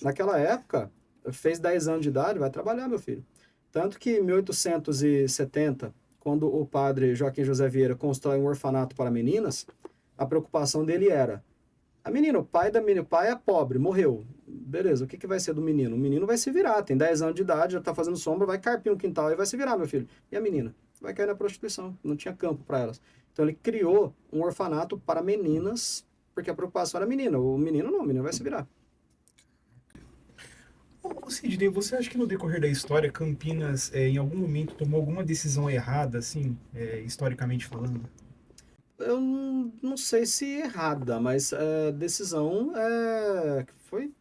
Naquela época, fez 10 anos de idade, vai trabalhar, meu filho. Tanto que em 1870, quando o padre Joaquim José Vieira constrói um orfanato para meninas, a preocupação dele era: a menina, o pai é pobre, morreu. Beleza, o que vai ser do menino? O menino vai se virar, tem 10 anos de idade, já está fazendo sombra, vai carpir um quintal e vai se virar, meu filho. E a menina? Vai cair na prostituição, não tinha campo para elas. Então ele criou um orfanato para meninas, porque a preocupação era a menina. O menino não, o menino vai se virar. Ô, Sidney, você acha que no decorrer da história, Campinas, em algum momento, tomou alguma decisão errada, assim, historicamente falando? Eu não sei se errada, mas decisão que foi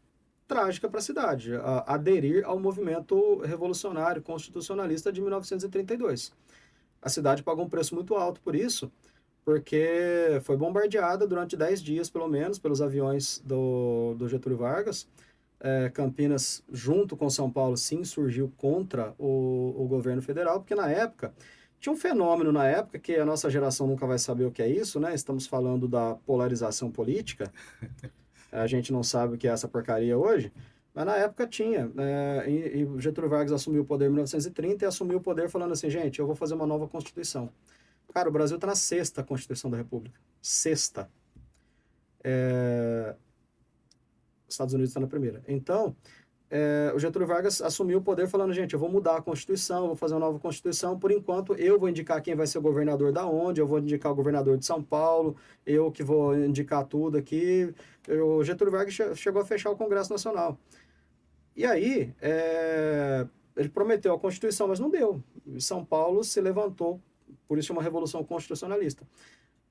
trágica para a cidade, aderir ao movimento revolucionário constitucionalista de 1932. A cidade pagou um preço muito alto por isso, porque foi bombardeada durante 10 dias, pelo menos, pelos aviões do Getúlio Vargas. Campinas, junto com São Paulo, sim, surgiu contra o governo federal, porque na época tinha um fenômeno que a nossa geração nunca vai saber o que é isso, né? Estamos falando da polarização política. A gente não sabe o que é essa porcaria hoje, mas na época tinha. E o Getúlio Vargas assumiu o poder em 1930 e assumiu o poder falando assim, gente, eu vou fazer uma nova Constituição. Cara, o Brasil está na 6ª Constituição da República. 6ª. Os Estados Unidos está na 1ª. Então, o Getúlio Vargas assumiu o poder falando, gente, eu vou mudar a Constituição, vou fazer uma nova Constituição, por enquanto eu vou indicar quem vai ser o governador da onde, eu vou indicar o governador de São Paulo, eu que vou indicar tudo aqui. O Getúlio Vargas chegou a fechar o Congresso Nacional. E aí, ele prometeu a Constituição, mas não deu. E São Paulo se levantou, por isso chama Revolução Constitucionalista.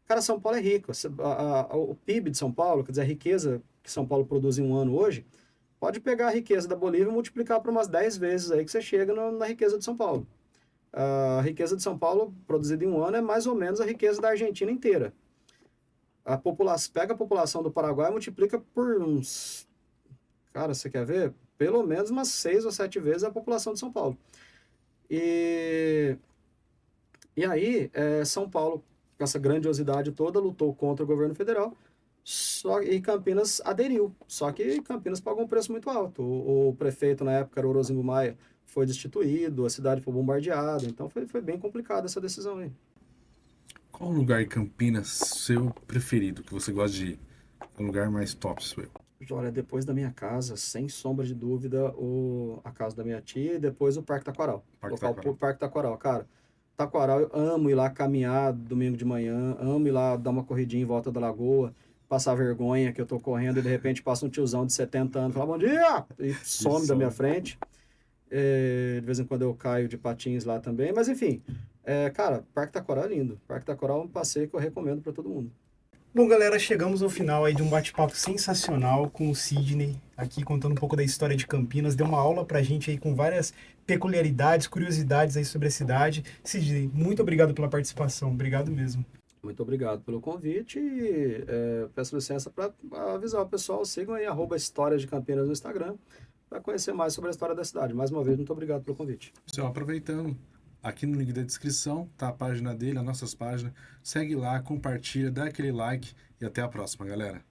Cara, São Paulo é rico. O PIB de São Paulo, quer dizer, a riqueza que São Paulo produz em um ano hoje, pode pegar a riqueza da Bolívia e multiplicar por umas 10 vezes aí que você chega na riqueza de São Paulo. A riqueza de São Paulo, produzida em um ano, é mais ou menos a riqueza da Argentina inteira. Pega a população do Paraguai e multiplica por uns... Cara, você quer ver? Pelo menos umas 6 ou 7 vezes a população de São Paulo. E aí, São Paulo, com essa grandiosidade toda, lutou contra o governo federal, e Campinas aderiu. Só que Campinas pagou um preço muito alto. O prefeito, na época, era o Orozimbo Maia, foi destituído, a cidade foi bombardeada. Então, foi bem complicada essa decisão aí. Qual lugar em Campinas seu preferido, que você gosta de ir? Um lugar mais top seu. Olha, depois da minha casa, sem sombra de dúvida, a casa da minha tia e depois o Parque Taquaral. Parque Local Taquaral. Parque Taquaral. Cara, Taquaral, eu amo ir lá caminhar domingo de manhã, amo ir lá dar uma corridinha em volta da lagoa, passar vergonha que eu tô correndo e de repente passa um tiozão de 70 anos, fala bom dia! E some da minha frente. De vez em quando eu caio de patins lá também, mas enfim, cara, Parque Taquaral é lindo. Parque Taquaral é um passeio que eu recomendo para todo mundo. Bom, galera, chegamos ao final aí de um bate-papo sensacional com o Sidney, aqui contando um pouco da história de Campinas, deu uma aula pra gente aí com várias peculiaridades, curiosidades aí sobre a cidade. Sidney, muito obrigado pela participação, obrigado mesmo. Muito obrigado pelo convite e peço licença para avisar o pessoal, sigam aí @História de Campinas no Instagram para conhecer mais sobre a história da cidade. Mais uma vez, muito obrigado pelo convite. Pessoal, aproveitando, aqui no link da descrição tá a página dele, as nossas páginas. Segue lá, compartilha, dá aquele like e até a próxima, galera.